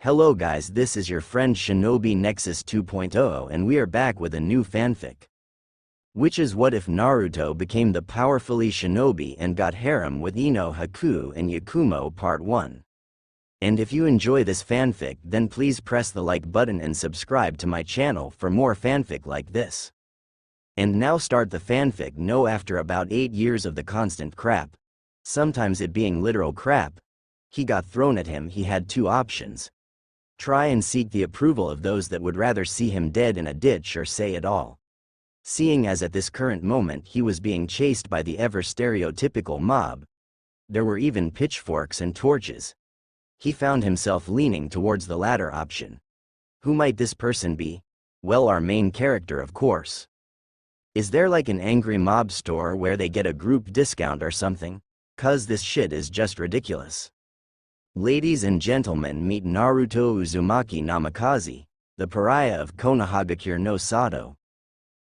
Hello guys, this is your friend Shinobi Nexus 2.0 and we are back with a new fanfic. Which is what if Naruto became the powerfully Shinobi and got Harem with Ino, Haku and Yakumo Part 1. And if you enjoy this fanfic then please press the like button and subscribe to my channel for more fanfic like this. And now start the fanfic. No, after about 8 years of the constant crap, sometimes it being literal crap, he got thrown at him. He had two options. Try and seek the approval of those that would rather see him dead in a ditch or say it all. Seeing as at this current moment he was being chased by the ever stereotypical mob. There were even pitchforks and torches. He found himself leaning towards the latter option. Who might this person be? Well, our main character, of course. Is there like an angry mob store where they get a group discount or something? 'Cause this shit is just ridiculous. Ladies and gentlemen, meet Naruto Uzumaki Namikaze, the pariah of Konohagakure no Sato.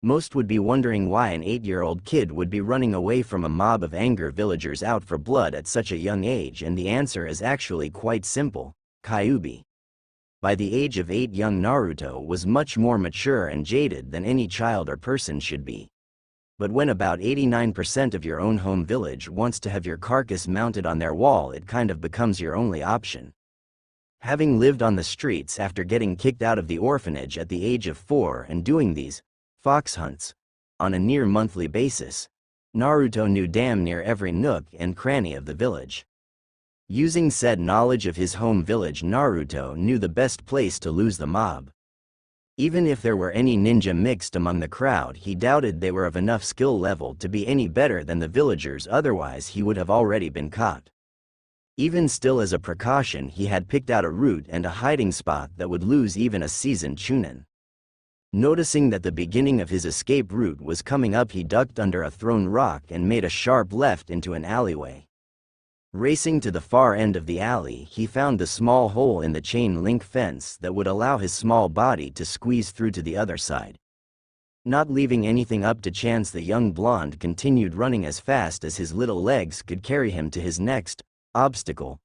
Most would be wondering why an 8-year-old kid would be running away from a mob of angry villagers out for blood at such a young age, and the answer is actually quite simple: Kyuubi. By the age of 8, young Naruto was much more mature and jaded than any child or person should be. But when about 89% of your own home village wants to have your carcass mounted on their wall, it kind of becomes your only option. Having lived on the streets after getting kicked out of the orphanage at the age of 4 and doing these fox hunts on a near monthly basis, Naruto knew damn near every nook and cranny of the village. Using said knowledge of his home village, Naruto knew the best place to lose the mob. Even if there were any ninja mixed among the crowd, he doubted they were of enough skill level to be any better than the villagers, otherwise he would have already been caught. Even still, as a precaution, he had picked out a route and a hiding spot that would lose even a seasoned chunin. Noticing that the beginning of his escape route was coming up, he ducked under a thrown rock and made a sharp left into an alleyway. Racing to the far end of the alley, he found the small hole in the chain link fence that would allow his small body to squeeze through to the other side. Not leaving anything up to chance, the young blonde continued running as fast as his little legs could carry him to his next obstacle.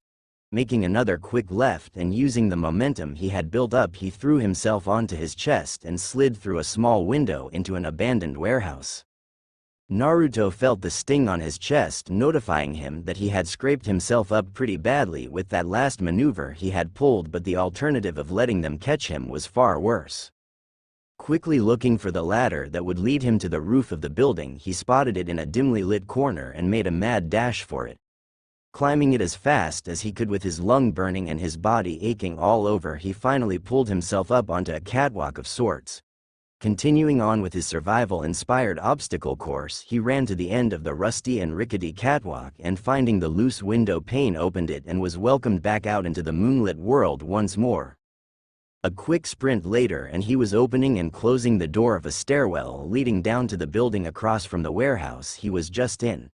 Making another quick left and using the momentum he had built up, he threw himself onto his chest and slid through a small window into an abandoned warehouse. Naruto felt the sting on his chest, notifying him that he had scraped himself up pretty badly with that last maneuver he had pulled, but the alternative of letting them catch him was far worse. Quickly looking for the ladder that would lead him to the roof of the building, he spotted it in a dimly lit corner and made a mad dash for it. Climbing it as fast as he could with his lung burning and his body aching all over, he finally pulled himself up onto a catwalk of sorts. Continuing on with his survival-inspired obstacle course, he ran to the end of the rusty and rickety catwalk and, finding the loose window pane, opened it and was welcomed back out into the moonlit world once more. A quick sprint later and he was opening and closing the door of a stairwell leading down to the building across from the warehouse he was just in.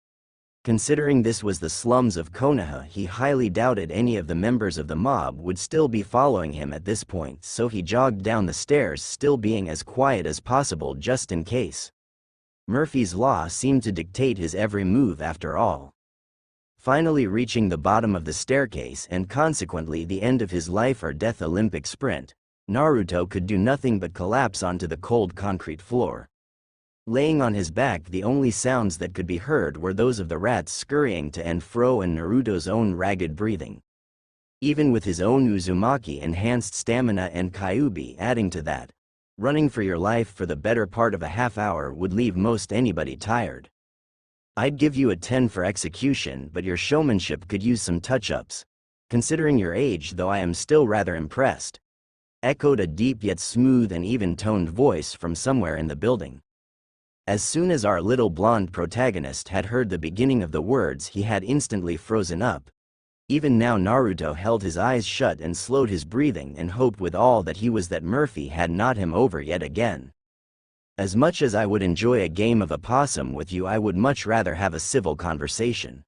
Considering this was the slums of Konoha, he highly doubted any of the members of the mob would still be following him at this point, so he jogged down the stairs, still being as quiet as possible just in case. Murphy's Law seemed to dictate his every move after all. Finally reaching the bottom of the staircase and consequently the end of his life or death Olympic sprint, Naruto could do nothing but collapse onto the cold concrete floor. Laying on his back, the only sounds that could be heard were those of the rats scurrying to and fro and Naruto's own ragged breathing. Even with his own Uzumaki enhanced stamina and Kyuubi adding to that, running for your life for the better part of a half hour would leave most anybody tired. I'd give you a 10 for execution, but your showmanship could use some touch-ups. Considering your age, though, I am still rather impressed. Echoed a deep yet smooth and even-toned voice from somewhere in the building. As soon as our little blonde protagonist had heard the beginning of the words, he had instantly frozen up. Even now Naruto held his eyes shut and slowed his breathing and hoped with all that he was that Murphy had not him over yet again. As much as I would enjoy a game of opossum with you, I would much rather have a civil conversation.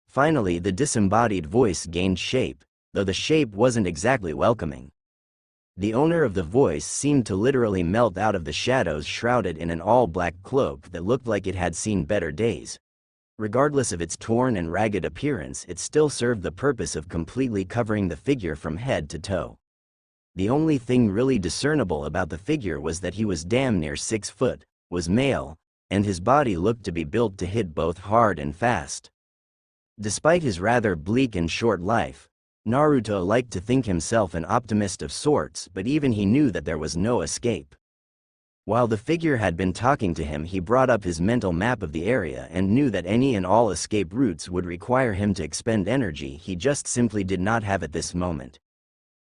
Finally the disembodied voice gained shape, though the shape wasn't exactly welcoming. The owner of the voice seemed to literally melt out of the shadows, shrouded in an all-black cloak that looked like it had seen better days. Regardless of its torn and ragged appearance, it still served the purpose of completely covering the figure from head to toe. The only thing really discernible about the figure was that he was damn near 6 foot, was male, and his body looked to be built to hit both hard and fast. Despite his rather bleak and short life, Naruto liked to think himself an optimist of sorts, but even he knew that there was no escape. While the figure had been talking to him, he brought up his mental map of the area and knew that any and all escape routes would require him to expend energy he just simply did not have at this moment.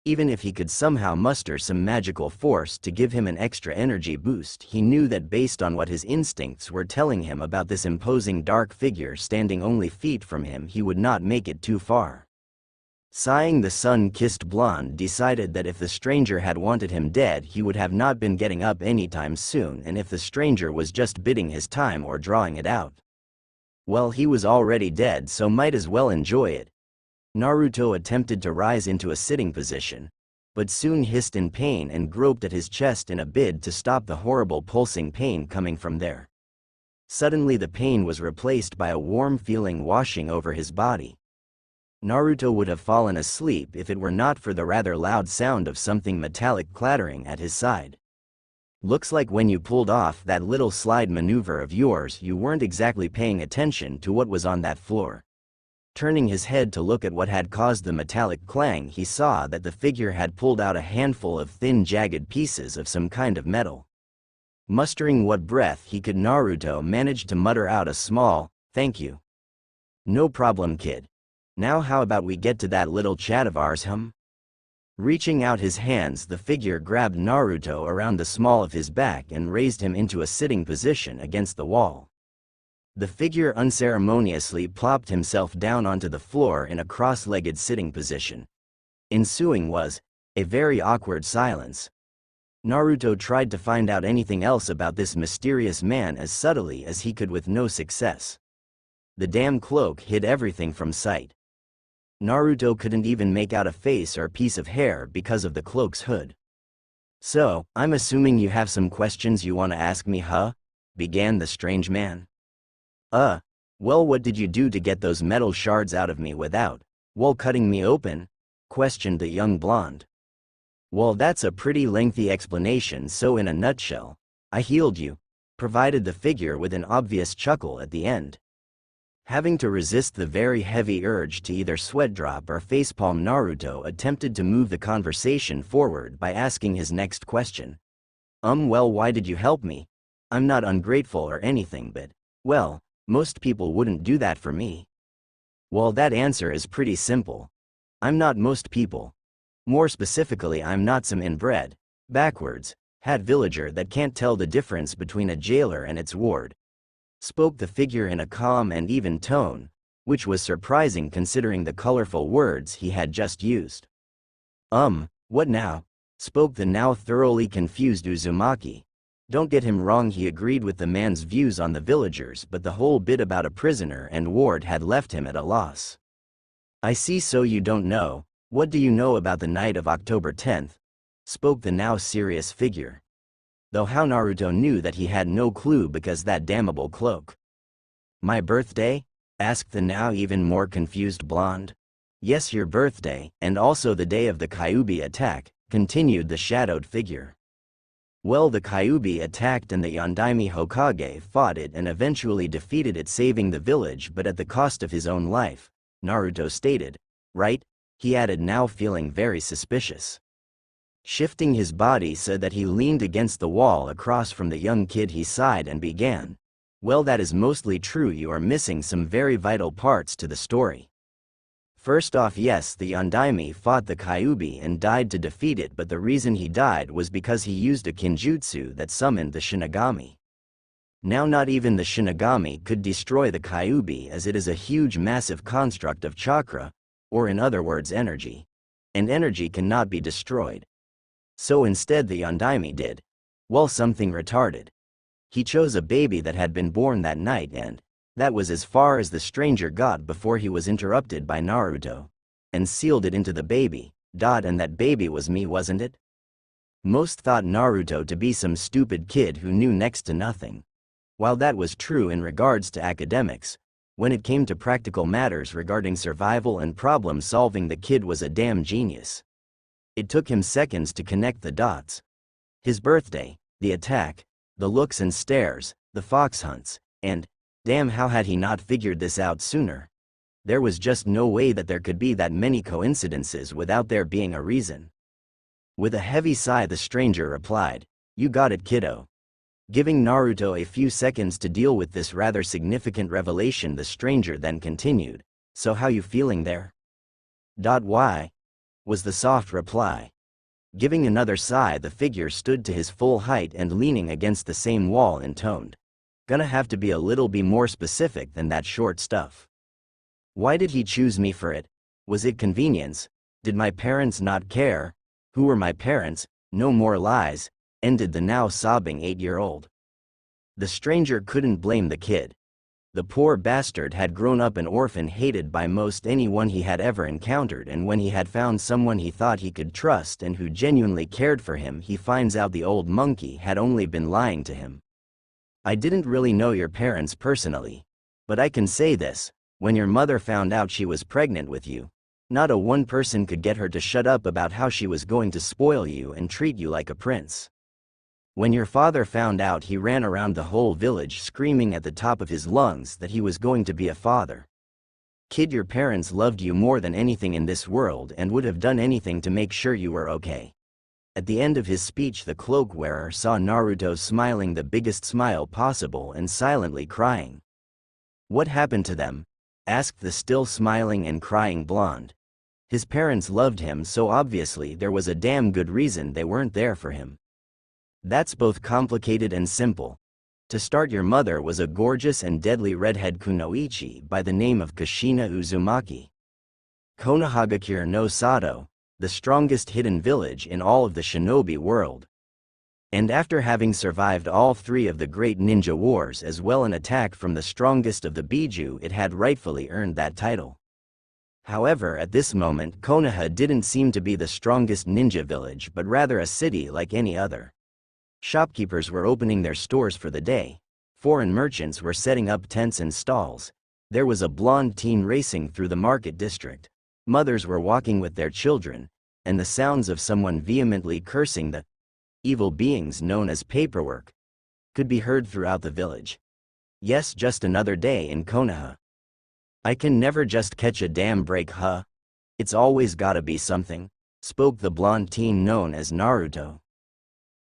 Even if he could somehow muster some magical force to give him an extra energy boost, he knew that based on what his instincts were telling him about this imposing dark figure standing only feet from him, he would not make it too far. Sighing, the sun-kissed blonde decided that if the stranger had wanted him dead, he would have not been getting up anytime soon, and if the stranger was just biding his time or drawing it out, well, he was already dead, so might as well enjoy it. Naruto attempted to rise into a sitting position, but soon hissed in pain and groped at his chest in a bid to stop the horrible pulsing pain coming from there. Suddenly the pain was replaced by a warm feeling washing over his body. Naruto would have fallen asleep if it were not for the rather loud sound of something metallic clattering at his side. Looks like when you pulled off that little slide maneuver of yours, you weren't exactly paying attention to what was on that floor. Turning his head to look at what had caused the metallic clang, he saw that the figure had pulled out a handful of thin, jagged pieces of some kind of metal. Mustering what breath he could, Naruto managed to mutter out a small, "Thank you." "No problem, kid. Now how about we get to that little chat of ours, hum?" Reaching out his hands, the figure grabbed Naruto around the small of his back and raised him into a sitting position against the wall. The figure unceremoniously plopped himself down onto the floor in a cross-legged sitting position. Ensuing was a very awkward silence. Naruto tried to find out anything else about this mysterious man as subtly as he could with no success. The damn cloak hid everything from sight. Naruto couldn't even make out a face or piece of hair because of the cloak's hood. "So, I'm assuming you have some questions you want to ask me, huh?" began the strange man. Well, what did you do to get those metal shards out of me without, well, cutting me open?" questioned the young blonde. "Well, that's a pretty lengthy explanation, so in a nutshell, I healed you," provided the figure with an obvious chuckle at the end. Having to resist the very heavy urge to either sweat drop or facepalm, Naruto attempted to move the conversation forward by asking his next question. Well, why did you help me? I'm not ungrateful or anything, but, well, most people wouldn't do that for me." "Well, that answer is pretty simple. I'm not most people. More specifically, I'm not some inbred, backwards, hat villager that can't tell the difference between a jailer and its ward," spoke the figure in a calm and even tone, which was surprising considering the colorful words he had just used. What now?" spoke the now thoroughly confused Uzumaki. Don't get him wrong, he agreed with the man's views on the villagers, but the whole bit about a prisoner and ward had left him at a loss. "I see, so you don't know. What do you know about the night of October 10th? spoke the now serious figure. Though how Naruto knew that he had no clue because that damnable cloak. "My birthday?" asked the now even more confused blonde. "Yes, your birthday, and also the day of the Kyuubi attack," continued the shadowed figure. "Well, the Kyuubi attacked and the Yondaime Hokage fought it and eventually defeated it, saving the village but at the cost of his own life," Naruto stated. "Right?" he added, now feeling very suspicious. Shifting his body so that he leaned against the wall across from the young kid, he sighed and began. "Well, that is mostly true. You are missing some very vital parts to the story. First off, yes, the Yondaime fought the Kyuubi and died to defeat it, but the reason he died was because he used a kinjutsu that summoned the Shinigami. Now not even the Shinigami could destroy the Kyuubi, as it is a huge massive construct of chakra, or in other words energy. And energy cannot be destroyed. So instead the Yondaime did. Well, something retarded. He chose a baby that had been born that night, and that was as far as the stranger got before he was interrupted by Naruto. And sealed it into the baby, and that baby was me, wasn't it?" Most thought Naruto to be some stupid kid who knew next to nothing. While that was true in regards to academics, When it came to practical matters regarding survival and problem solving, the kid was a damn genius. It took him seconds to connect the dots. His birthday, the attack, the looks and stares, the fox hunts, and, damn, how had he not figured this out sooner? There was just no way that there could be that many coincidences without there being a reason. With a heavy sigh, the stranger replied, "You got it, kiddo." Giving Naruto a few seconds to deal with this rather significant revelation, the stranger then continued, "So how you feeling there?" "Why?" was the soft reply. Giving another sigh, the figure stood to his full height and leaning against the same wall, intoned, "Gonna have to be a little bit more specific than that short stuff." Why did he choose me for it? Was it convenience? Did my parents not care? Who were my parents? No more lies, ended the now sobbing 8-year-old. The stranger couldn't blame the kid. The poor bastard had grown up an orphan, hated by most anyone he had ever encountered, and when he had found someone he thought he could trust and who genuinely cared for him, he finds out the old monkey had only been lying to him. "I didn't really know your parents personally, but I can say this, when your mother found out she was pregnant with you, not a one person could get her to shut up about how she was going to spoil you and treat you like a prince. When your father found out, he ran around the whole village screaming at the top of his lungs that he was going to be a father. Kid, your parents loved you more than anything in this world and would have done anything to make sure you were okay." At the end of his speech, the cloak wearer saw Naruto smiling the biggest smile possible and silently crying. "What happened to them?" asked the still smiling and crying blonde. "His parents loved him, so obviously there was a damn good reason they weren't there for him." "That's both complicated and simple. To start, your mother was a gorgeous and deadly redhead kunoichi by the name of Kushina Uzumaki. Konohagakure no Sato, the strongest hidden village in all of the shinobi world. And after having survived all 3 of the great ninja wars as well an attack from the strongest of the Biju, it had rightfully earned that title. However, at this moment, Konoha didn't seem to be the strongest ninja village but rather a city like any other. Shopkeepers were opening their stores for the day. Foreign merchants were setting up tents and stalls. There was a blonde teen racing through the market district. Mothers were walking with their children, and the sounds of someone vehemently cursing the evil beings known as paperwork could be heard throughout the village. Yes, just another day in Konoha. "I can never just catch a damn break, huh? It's always gotta be something," spoke the blonde teen known as Naruto.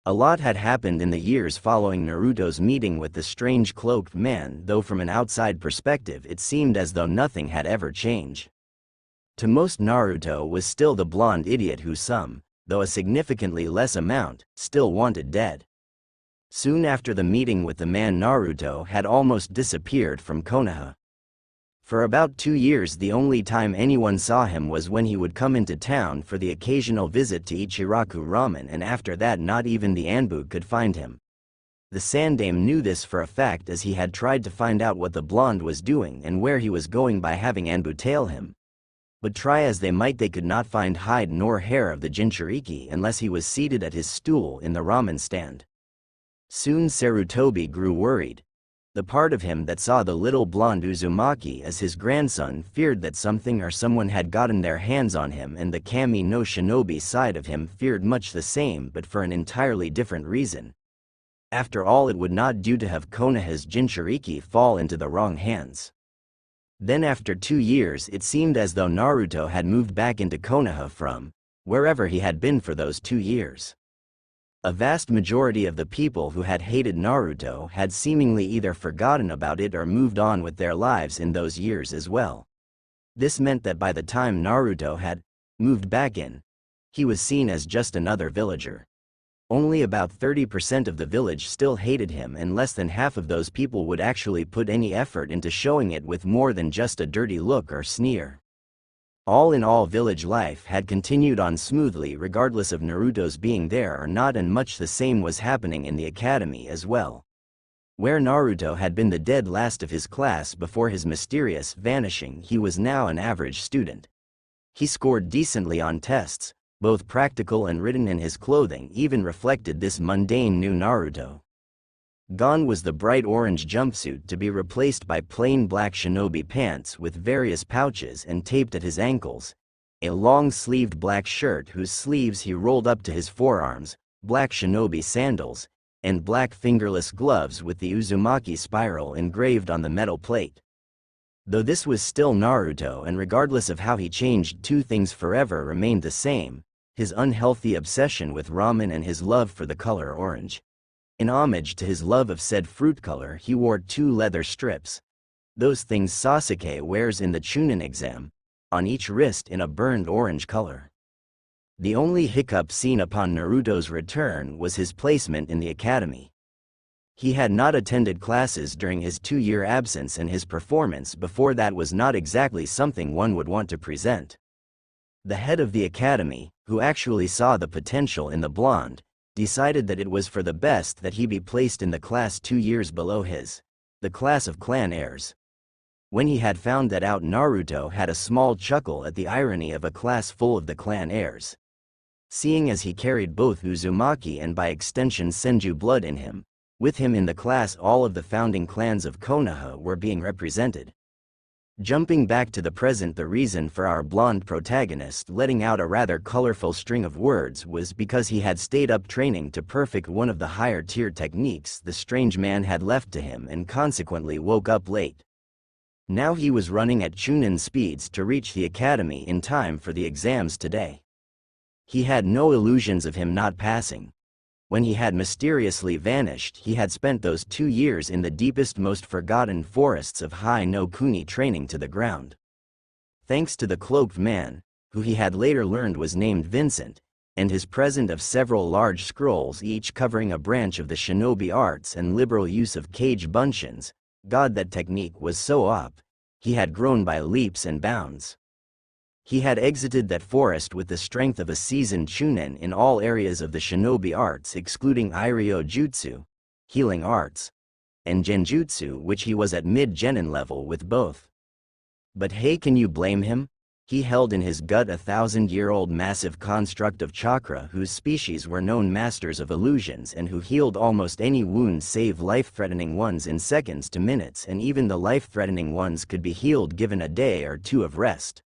A lot had happened in the years following Naruto's meeting with the strange cloaked man, though from an outside perspective it seemed as though nothing had ever changed. To most, Naruto was still the blonde idiot who some, though a significantly less amount, still wanted dead. Soon after the meeting with the man, Naruto had almost disappeared from Konoha. For about 2 years the only time anyone saw him was when he would come into town for the occasional visit to Ichiraku Ramen, and after that not even the Anbu could find him. The Sandame knew this for a fact, as he had tried to find out what the blonde was doing and where he was going by having Anbu tail him. But try as they might, they could not find hide nor hair of the Jinchuriki unless he was seated at his stool in the ramen stand. Soon Sarutobi grew worried. The part of him that saw the little blonde Uzumaki as his grandson feared that something or someone had gotten their hands on him, and the Kami no Shinobi side of him feared much the same, but for an entirely different reason. After all, it would not do to have Konoha's Jinchuriki fall into the wrong hands. Then after 2 years it seemed as though Naruto had moved back into Konoha from wherever he had been for those 2 years. A vast majority of the people who had hated Naruto had seemingly either forgotten about it or moved on with their lives in those years as well. This meant that by the time Naruto had moved back in, he was seen as just another villager. Only about 30% of the village still hated him, and less than half of those people would actually put any effort into showing it with more than just a dirty look or sneer. All in all, village life had continued on smoothly regardless of Naruto's being there or not, and much the same was happening in the academy as well. Where Naruto had been the dead last of his class before his mysterious vanishing, he was now an average student. He scored decently on tests, both practical and written, and his clothing even reflected this mundane new Naruto. Gone was the bright orange jumpsuit, to be replaced by plain black shinobi pants with various pouches and taped at his ankles, a long-sleeved black shirt whose sleeves he rolled up to his forearms, black shinobi sandals, and black fingerless gloves with the Uzumaki spiral engraved on the metal plate. Though this was still Naruto, and regardless of how he changed, two things forever remained the same: his unhealthy obsession with ramen and his love for the color orange. In homage to his love of said fruit color, he wore two leather strips, those things Sasuke wears in the Chunin exam, on each wrist in a burned orange color. The only hiccup seen upon Naruto's return was his placement in the academy. He had not attended classes during his 2-year absence, and his performance before that was not exactly something one would want to present. The head of the academy, who actually saw the potential in the blonde, decided that it was for the best that he be placed in the class 2 years below his, the class of clan heirs. When he had found that out, Naruto had a small chuckle at the irony of a class full of the clan heirs. Seeing as he carried both Uzumaki and by extension Senju blood in him, with him in the class all of the founding clans of Konoha were being represented. Jumping back to the present, the reason for our blonde protagonist letting out a rather colorful string of words was because he had stayed up training to perfect one of the higher tier techniques the strange man had left to him, and consequently woke up late. Now he was running at Chunin speeds to reach the academy in time for the exams today. He had no illusions of him not passing. When he had mysteriously vanished, he had spent those 2 years in the deepest, most forgotten forests of Hai no Kuni training to the ground. Thanks to the cloaked man, who he had later learned was named Vincent, and his present of several large scrolls each covering a branch of the shinobi arts and liberal use of kage bunshins, God, that technique was so op, he had grown by leaps and bounds. He had exited that forest with the strength of a seasoned chunin in all areas of the shinobi arts excluding Iryo Jutsu, healing arts, and Genjutsu, which he was at mid-genin level with both. But hey, can you blame him? He held in his gut a 1,000-year-old massive construct of chakra whose species were known masters of illusions and who healed almost any wound save life-threatening ones in seconds to minutes, and even the life-threatening ones could be healed given a day or two of rest.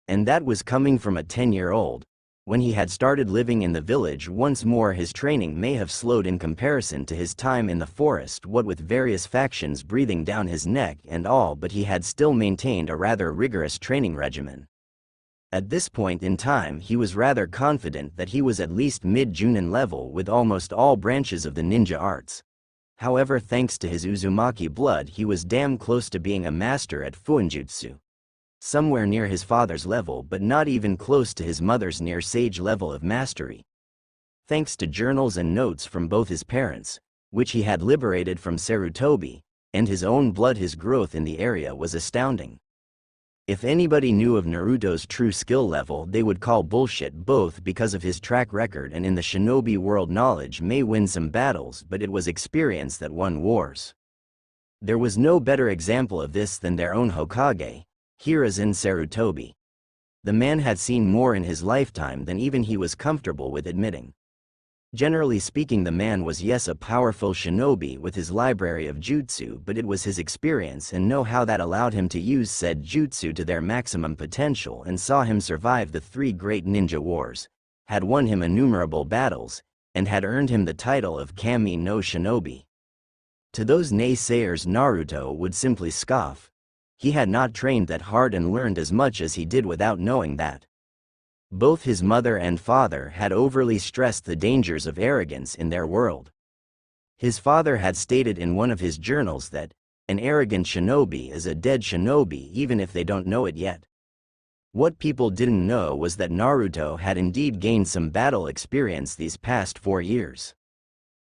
And that was coming from a 10-year-old. When he had started living in the village once more, his training may have slowed in comparison to his time in the forest, what with various factions breathing down his neck and all, but he had still maintained a rather rigorous training regimen. At this point in time, he was rather confident that he was at least mid-Junin level with almost all branches of the ninja arts. However, thanks to his Uzumaki blood, he was damn close to being a master at Fuinjutsu. Somewhere near his father's level, but not even close to his mother's near sage level of mastery. Thanks to journals and notes from both his parents, which he had liberated from Sarutobi, and his own blood, his growth in the area was astounding. If anybody knew of Naruto's true skill level, they would call bullshit, both because of his track record and in the shinobi world. Knowledge may win some battles, but it was experience that won wars. There was no better example of this than their own Hokage, Hiruzen Sarutobi. The man had seen more in his lifetime than even he was comfortable with admitting. Generally speaking, the man was, yes, a powerful shinobi with his library of jutsu, but it was his experience and know-how that allowed him to use said jutsu to their maximum potential and saw him survive the 3 great ninja wars, had won him innumerable battles, and had earned him the title of Kami no Shinobi. To those naysayers, Naruto would simply scoff. He had not trained that hard and learned as much as he did without knowing that. Both his mother and father had overly stressed the dangers of arrogance in their world. His father had stated in one of his journals that an arrogant shinobi is a dead shinobi even if they don't know it yet. What people didn't know was that Naruto had indeed gained some battle experience these past 4 years.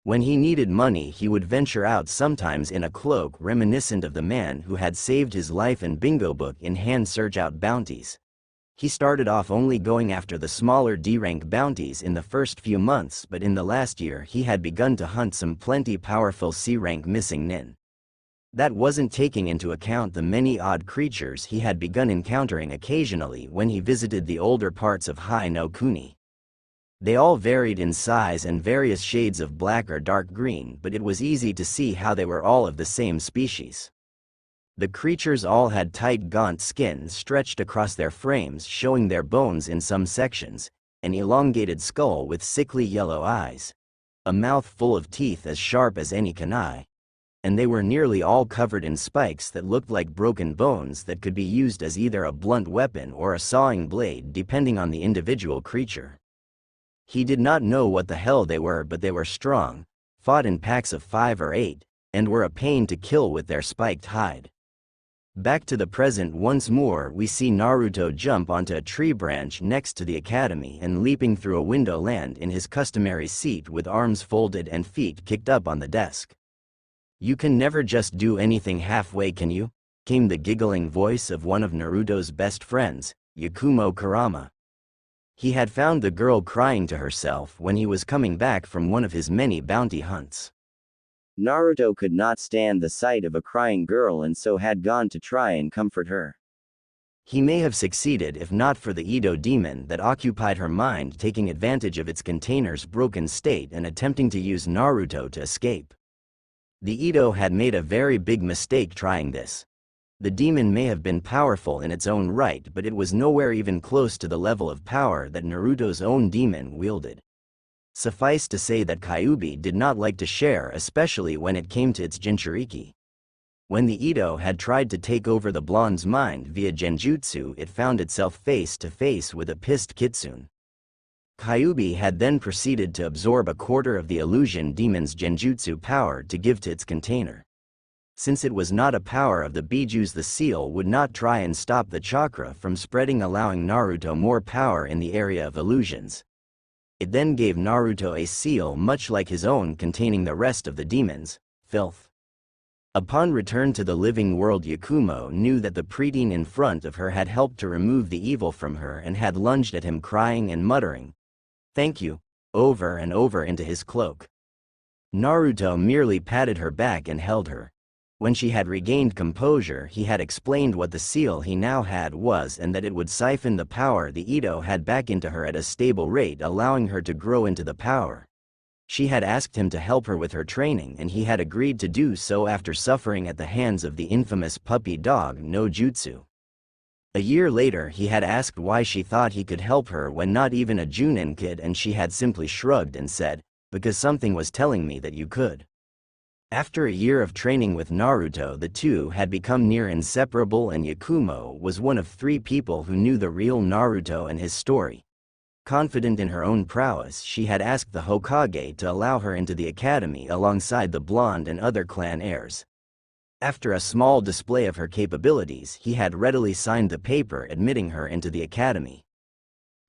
When he needed money, he would venture out, sometimes in a cloak reminiscent of the man who had saved his life, and bingo book in hand search out bounties. He started off only going after the smaller D-rank bounties in the first few months, but in the last year he had begun to hunt some plenty powerful C-rank missing nin. That wasn't taking into account the many odd creatures he had begun encountering occasionally when he visited the older parts of Hai no Kuni. They all varied in size and various shades of black or dark green, but it was easy to see how they were all of the same species. The creatures all had tight gaunt skin stretched across their frames, showing their bones in some sections, an elongated skull with sickly yellow eyes, a mouth full of teeth as sharp as any kunai, and they were nearly all covered in spikes that looked like broken bones that could be used as either a blunt weapon or a sawing blade depending on the individual creature. He did not know what the hell they were, but they were strong, fought in packs of 5 or 8, and were a pain to kill with their spiked hide. Back to the present once more, we see Naruto jump onto a tree branch next to the academy and leaping through a window land in his customary seat with arms folded and feet kicked up on the desk. "You can never just do anything halfway, can you?" came the giggling voice of one of Naruto's best friends, Yakumo Kurama. He had found the girl crying to herself when he was coming back from one of his many bounty hunts. Naruto could not stand the sight of a crying girl and so had gone to try and comfort her. He may have succeeded if not for the Edo demon that occupied her mind, taking advantage of its container's broken state and attempting to use Naruto to escape. The Edo had made a very big mistake trying this. The demon may have been powerful in its own right, but it was nowhere even close to the level of power that Naruto's own demon wielded. Suffice to say that Kyuubi did not like to share, especially when it came to its Jinchuriki. When the Edo had tried to take over the blonde's mind via genjutsu, it found itself face to face with a pissed kitsune. Kyuubi had then proceeded to absorb a quarter of the illusion demon's genjutsu power to give to its container. Since it was not a power of the Bijus, the seal would not try and stop the chakra from spreading, allowing Naruto more power in the area of illusions. It then gave Naruto a seal much like his own containing the rest of the demon's filth. Upon return to the living world, Yakumo knew that the preteen in front of her had helped to remove the evil from her and had lunged at him crying and muttering, "Thank you," over and over into his cloak. Naruto merely patted her back and held her. When she had regained composure, he had explained what the seal he now had was and that it would siphon the power the Edo had back into her at a stable rate, allowing her to grow into the power. She had asked him to help her with her training, and he had agreed to do so after suffering at the hands of the infamous puppy dog no jutsu. A year later, he had asked why she thought he could help her when not even a Junin kid, and she had simply shrugged and said, "Because something was telling me that you could." After a year of training with Naruto, the two had become near inseparable, and Yakumo was one of 3 people who knew the real Naruto and his story. Confident in her own prowess, she had asked the Hokage to allow her into the academy alongside the blonde and other clan heirs. After a small display of her capabilities, he had readily signed the paper admitting her into the academy.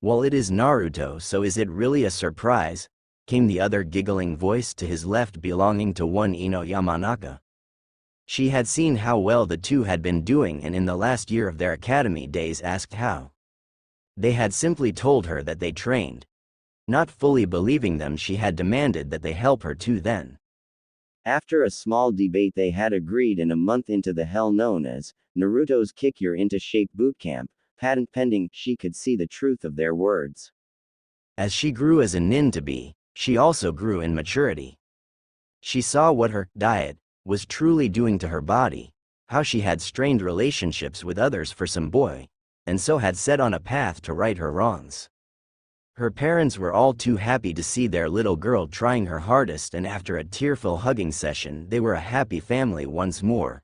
"Well, it is Naruto, so is it really a surprise?" came the other giggling voice to his left, belonging to one Ino Yamanaka. She had seen how well the two had been doing and in the last year of their academy days asked how. They had simply told her that they trained. Not fully believing them, she had demanded that they help her too then. After a small debate, they had agreed, and a month into the hell known as Naruto's Kick Your Into Shape bootcamp, patent pending, she could see the truth of their words. As she grew as a nin to be, she also grew in maturity. She saw what her diet was truly doing to her body, how she had strained relationships with others for some boy, and so had set on a path to right her wrongs. Her parents were all too happy to see their little girl trying her hardest, and after a tearful hugging session, they were a happy family once more.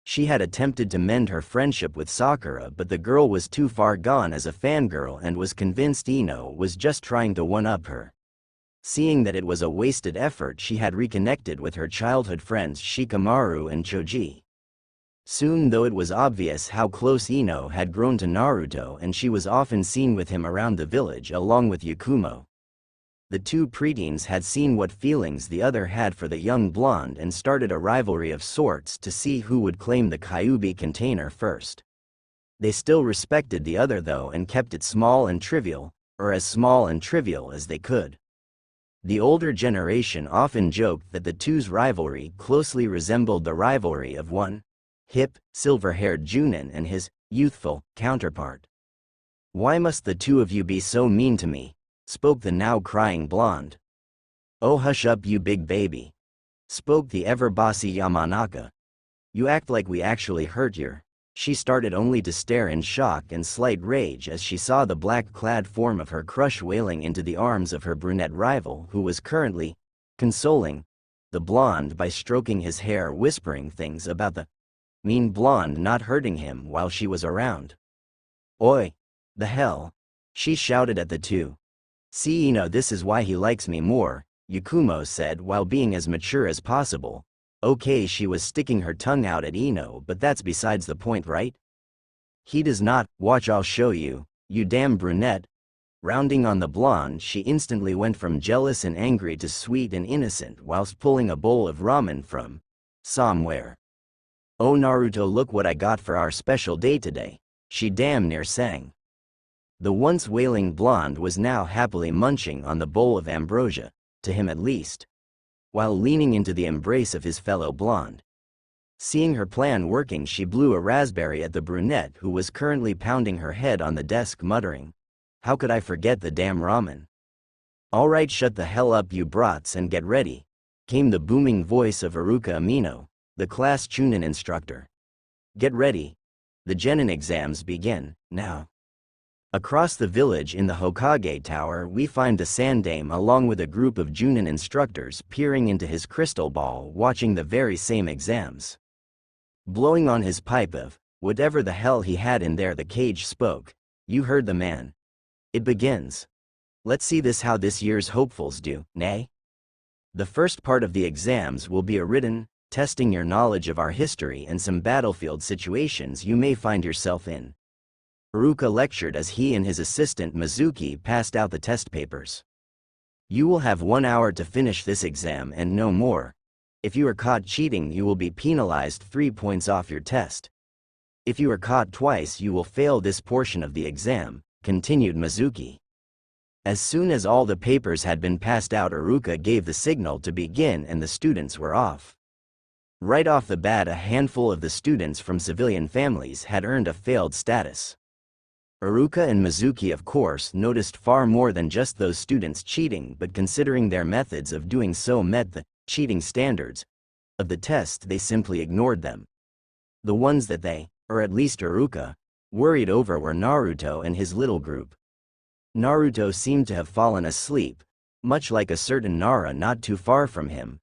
She had attempted to mend her friendship with Sakura, but the girl was too far gone as a fangirl and was convinced Ino was just trying to one-up her. Seeing that it was a wasted effort, she had reconnected with her childhood friends Shikamaru and Choji. Soon, though, it was obvious how close Ino had grown to Naruto, and she was often seen with him around the village along with Yakumo. The two preteens had seen what feelings the other had for the young blonde and started a rivalry of sorts to see who would claim the Kyuubi container first. They still respected the other though, and kept it small and trivial, or as small and trivial as they could. The older generation often joked that the two's rivalry closely resembled the rivalry of one hip, silver-haired Junin and his youthful counterpart. "Why must the two of you be so mean to me?" spoke the now crying blonde. "Oh, hush up, you big baby," spoke the ever-bossy Yamanaka. "You act like we actually hurt you." She started only to stare in shock and slight rage as she saw the black-clad form of her crush wailing into the arms of her brunette rival, who was currently consoling the blonde by stroking his hair, whispering things about the mean blonde not hurting him while she was around. "Oi! The hell!" she shouted at the two. "See, this is why he likes me more," Yakumo said while being as mature as possible. Okay, she was sticking her tongue out at Ino, but that's besides the point, right? "He does not. Watch, I'll show you, you damn brunette." Rounding on the blonde, she instantly went from jealous and angry to sweet and innocent whilst pulling a bowl of ramen from somewhere. "Oh Naruto, look what I got for our special day today," she damn near sang. The once wailing blonde was now happily munching on the bowl of ambrosia, to him at least, while leaning into the embrace of his fellow blonde. Seeing her plan working, she blew a raspberry at the brunette, who was currently pounding her head on the desk muttering, "How could I forget the damn ramen?" "Alright, shut the hell up, you brats, and get ready," came the booming voice of Iruka Amino, the class Chunin instructor. "Get ready. The Genin exams begin now." Across the village in the Hokage Tower, we find the Sandame along with a group of Junin instructors peering into his crystal ball, watching the very same exams. Blowing on his pipe of whatever the hell he had in there, the Cage spoke. "You heard the man. It begins. Let's see how this year's hopefuls do, nay? The first part of the exams will be a written, testing your knowledge of our history and some battlefield situations you may find yourself in." Iruka lectured as he and his assistant Mizuki passed out the test papers. "You will have 1 hour to finish this exam and no more. If you are caught cheating, you will be penalized 3 points off your test. If you are caught twice, you will fail this portion of the exam," continued Mizuki. As soon as all the papers had been passed out, Iruka gave the signal to begin and the students were off. Right off the bat, a handful of the students from civilian families had earned a failed status. Iruka and Mizuki, of course, noticed far more than just those students cheating, but considering their methods of doing so met the cheating standards of the test, they simply ignored them. The ones that they, or at least Iruka, worried over were Naruto and his little group. Naruto seemed to have fallen asleep, much like a certain Nara not too far from him.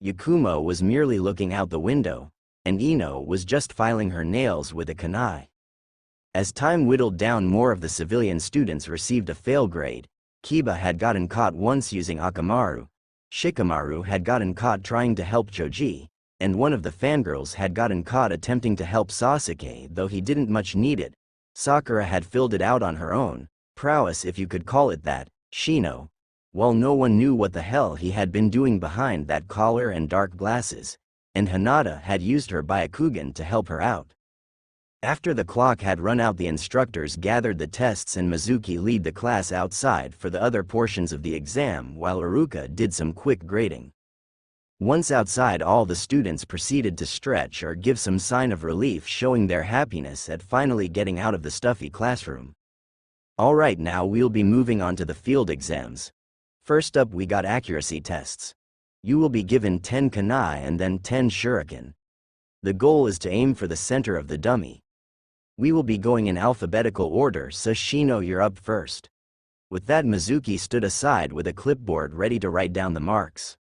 Yakumo was merely looking out the window, and Ino was just filing her nails with a kunai. As time whittled down, more of the civilian students received a fail grade. Kiba had gotten caught once using Akamaru, Shikamaru had gotten caught trying to help Choji, and one of the fangirls had gotten caught attempting to help Sasuke, though he didn't much need it. Sakura had filled it out on her own prowess, if you could call it that. Shino, while no one knew what the hell he had been doing behind that collar and dark glasses, and Hinata had used her Byakugan to help her out. After the clock had run out, the instructors gathered the tests and Mizuki led the class outside for the other portions of the exam while Iruka did some quick grading. Once outside, all the students proceeded to stretch or give some sign of relief, showing their happiness at finally getting out of the stuffy classroom. Alright, now we'll be moving on to the field exams. First up, we got accuracy tests. You will be given 10 kunai and then 10 shuriken. The goal is to aim for the center of the dummy. We will be going in alphabetical order, so Shino, you're up first. With that, Mizuki stood aside with a clipboard ready to write down the marks.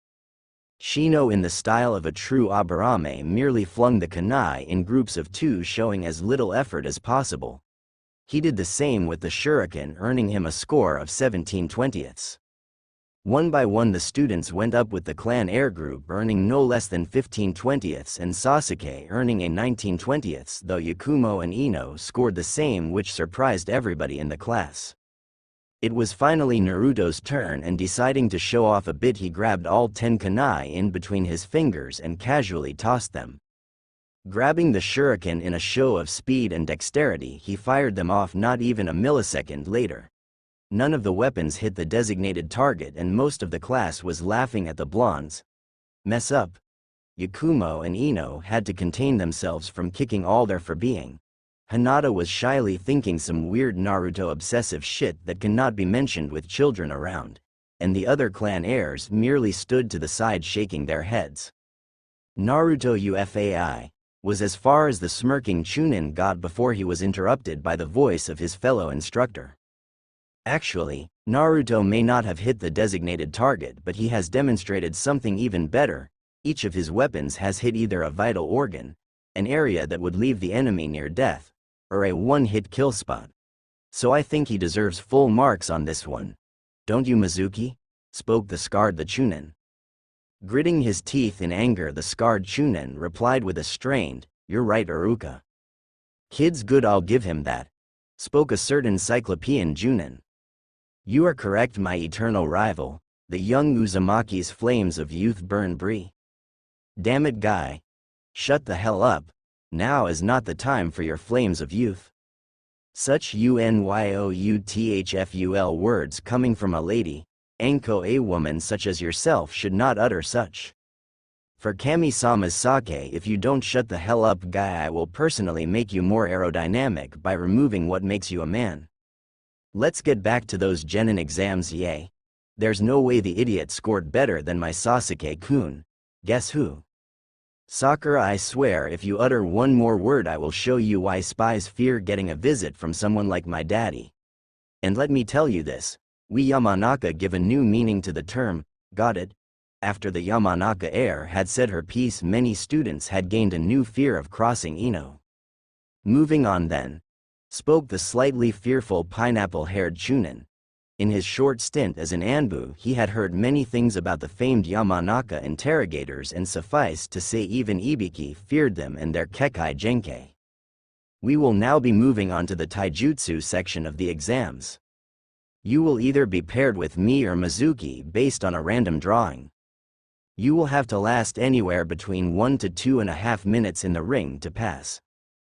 Shino, in the style of a true Aburame, merely flung the kunai in groups of 2, showing as little effort as possible. He did the same with the shuriken, earning him a score of 17/20. One by one, the students went up with the clan air group earning no less than 15/20 and Sasuke earning a 19/20, though Yakumo and Ino scored the same, which surprised everybody in the class. It was finally Naruto's turn, and deciding to show off a bit, he grabbed all 10 kunai in between his fingers and casually tossed them. Grabbing the shuriken in a show of speed and dexterity, he fired them off not even a millisecond later. None of the weapons hit the designated target, and most of the class was laughing at the blondes. Mess up. Yakumo and Ino had to contain themselves from kicking all their for being Hinata was shyly thinking some weird Naruto obsessive shit that cannot be mentioned with children around, and the other clan heirs merely stood to the side shaking their heads. Naruto UFAI was as far as the smirking Chunin got before he was interrupted by the voice of his fellow instructor. Actually, Naruto may not have hit the designated target, but he has demonstrated something even better. Each of his weapons has hit either a vital organ, an area that would leave the enemy near death, or a one-hit kill spot. So I think he deserves full marks on this one. Don't you, Mizuki? Spoke the scarred Chunin. Gritting his teeth in anger, the scarred Chunin replied with a strained, "You're right, Iruka. Kid's good, I'll give him that," spoke a certain Cyclopean Junin. "You are correct, my eternal rival. The young Uzumaki's flames of youth burn bree. Damn it, guy. Shut the hell up. Now is not the time for your flames of youth." Such unyoutful words coming from a lady, Anko, a woman such as yourself, should not utter such. For Kami-sama's sake, if you don't shut the hell up, guy, I will personally make you more aerodynamic by removing what makes you a man. Let's get back to those genin exams, yay. There's no way the idiot scored better than my Sasuke-kun. Guess who? Sakura, I swear if you utter one more word I will show you why spies fear getting a visit from someone like my daddy. And let me tell you this, we Yamanaka give a new meaning to the term, got it? After the Yamanaka heir had said her piece, many students had gained a new fear of crossing Ino. Moving on then, spoke the slightly fearful pineapple-haired Chunin. In his short stint as an Anbu, he had heard many things about the famed Yamanaka interrogators, and suffice to say even Ibiki feared them and their Kekai Genkei. We will now be moving on to the taijutsu section of the exams. You will either be paired with me or Mizuki based on a random drawing. You will have to last anywhere between 1 to 2.5 minutes in the ring to pass.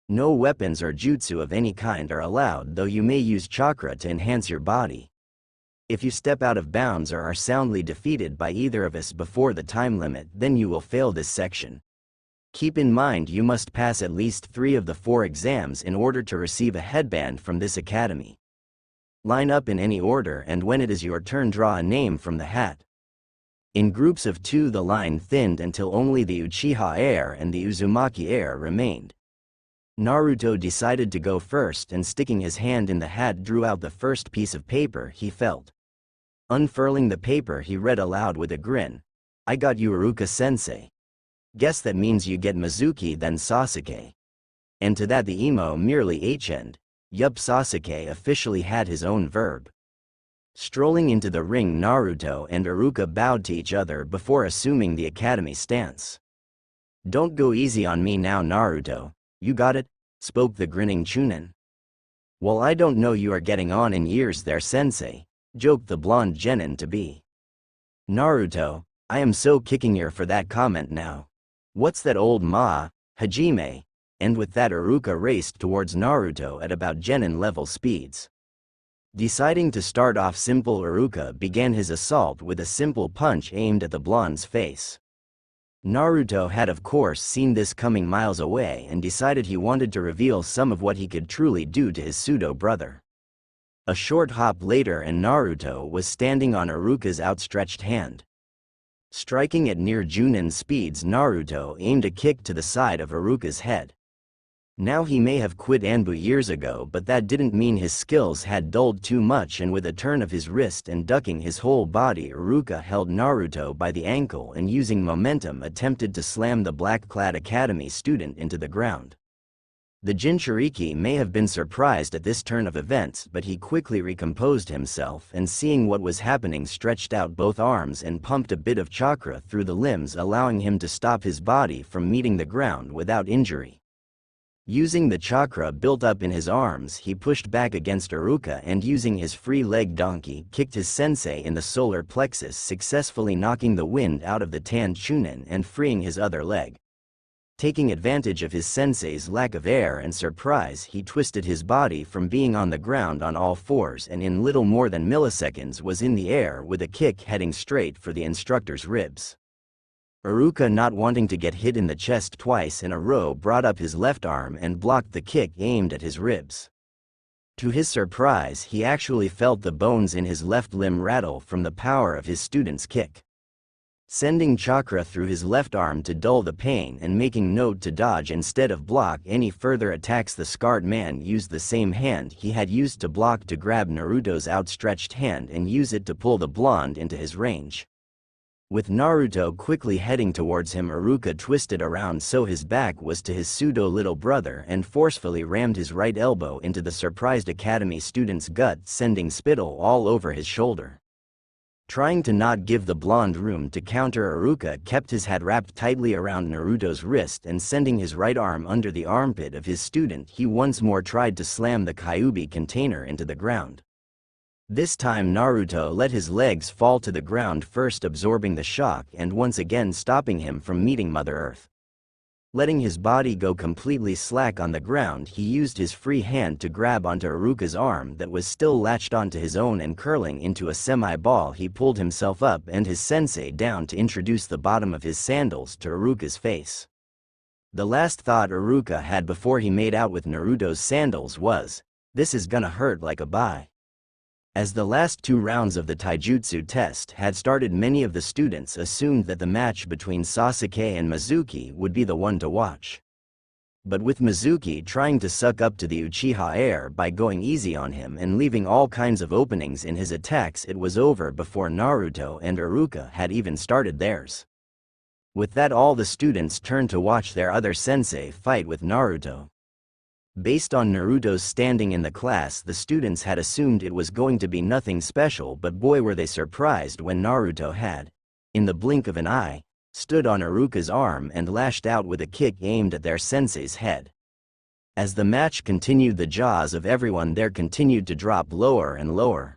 No weapons or jutsu of any kind are allowed, though you may use chakra to enhance your body. If you step out of bounds or are soundly defeated by either of us before the time limit, then you will fail this section. Keep in mind you must pass at least 3 of the 4 exams in order to receive a headband from this academy. Line up in any order, and when it is your turn, draw a name from the hat. In groups of 2, the line thinned until only the Uchiha heir and the Uzumaki heir remained. Naruto decided to go first, and sticking his hand in the hat drew out the first piece of paper he felt. Unfurling the paper, he read aloud with a grin, "I got you, Iruka-sensei. Guess that means you get Mizuki then Sasuke." And to that the emo merely h-end. Yup, Sasuke officially had his own verb. Strolling into the ring, Naruto and Iruka bowed to each other before assuming the academy stance. "Don't go easy on me now, Naruto. You got it?" spoke the grinning Chunin. "Well, I don't know you are getting on in years there, sensei," joked the blonde genin to be. "Naruto, I am so kicking you for that comment now. What's that old ma, Hajime?" And with that Iruka raced towards Naruto at about genin level speeds. Deciding to start off simple, Iruka began his assault with a simple punch aimed at the blonde's face. Naruto had of course seen this coming miles away and decided he wanted to reveal some of what he could truly do to his pseudo-brother. A short hop later and Naruto was standing on Iruka's outstretched hand. Striking at near Junin speeds, Naruto aimed a kick to the side of Iruka's head. Now he may have quit Anbu years ago, but that didn't mean his skills had dulled too much, and with a turn of his wrist and ducking his whole body, Iruka held Naruto by the ankle and using momentum attempted to slam the black-clad academy student into the ground. The Jinchuriki may have been surprised at this turn of events, but he quickly recomposed himself and, seeing what was happening, stretched out both arms and pumped a bit of chakra through the limbs, allowing him to stop his body from meeting the ground without injury. Using the chakra built up in his arms, he pushed back against Iruka and, using his free leg donkey, kicked his sensei in the solar plexus, successfully knocking the wind out of the tanned Chunin and freeing his other leg. Taking advantage of his sensei's lack of air and surprise, he twisted his body from being on the ground on all fours and in little more than milliseconds was in the air with a kick heading straight for the instructor's ribs. Iruka, not wanting to get hit in the chest twice in a row, brought up his left arm and blocked the kick aimed at his ribs. To his surprise, he actually felt the bones in his left limb rattle from the power of his student's kick, sending chakra through his left arm to dull the pain and making note to dodge instead of block any further attacks. The scarred man used the same hand he had used to block to grab Naruto's outstretched hand and use it to pull the blonde into his range. With Naruto quickly heading towards him, Iruka twisted around so his back was to his pseudo little brother and forcefully rammed his right elbow into the surprised academy student's gut, sending spittle all over his shoulder. Trying to not give the blonde room to counter, Iruka kept his hat wrapped tightly around Naruto's wrist and sending his right arm under the armpit of his student, he once more tried to slam the Kyuubi container into the ground. This time Naruto let his legs fall to the ground, first absorbing the shock and once again stopping him from meeting Mother Earth. Letting his body go completely slack on the ground, he used his free hand to grab onto Iruka's arm that was still latched onto his own, and curling into a semi-ball he pulled himself up and his sensei down to introduce the bottom of his sandals to Iruka's face. The last thought Iruka had before he made out with Naruto's sandals was, "This is gonna hurt like a bye." As the last 2 rounds of the taijutsu test had started, many of the students assumed that the match between Sasuke and Mizuki would be the one to watch. But with Mizuki trying to suck up to the Uchiha heir by going easy on him and leaving all kinds of openings in his attacks, it was over before Naruto and Iruka had even started theirs. With that, all the students turned to watch their other sensei fight with Naruto. Based on Naruto's standing in the class, the students had assumed it was going to be nothing special, but boy were they surprised when Naruto had, in the blink of an eye, stood on Iruka's arm and lashed out with a kick aimed at their sensei's head. As the match continued, the jaws of everyone there continued to drop lower and lower.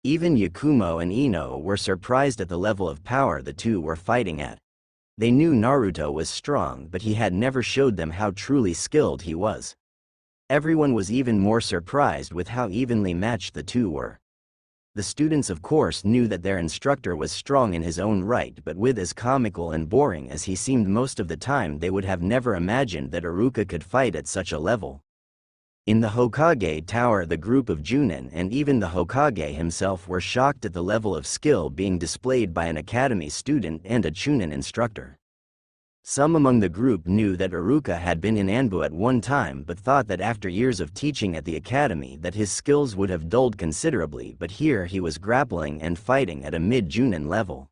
Even Yakumo and Ino were surprised at the level of power the two were fighting at. They knew Naruto was strong, but he had never showed them how truly skilled he was. Everyone was even more surprised with how evenly matched the two were. The students of course knew that their instructor was strong in his own right, but with as comical and boring as he seemed most of the time, they would have never imagined that Iruka could fight at such a level. In the Hokage Tower, the group of Junin and even the Hokage himself were shocked at the level of skill being displayed by an academy student and a Chunin instructor. Some among the group knew that Iruka had been in Anbu at one time, but thought that after years of teaching at the academy that his skills would have dulled considerably, but here he was grappling and fighting at a mid-Junin level.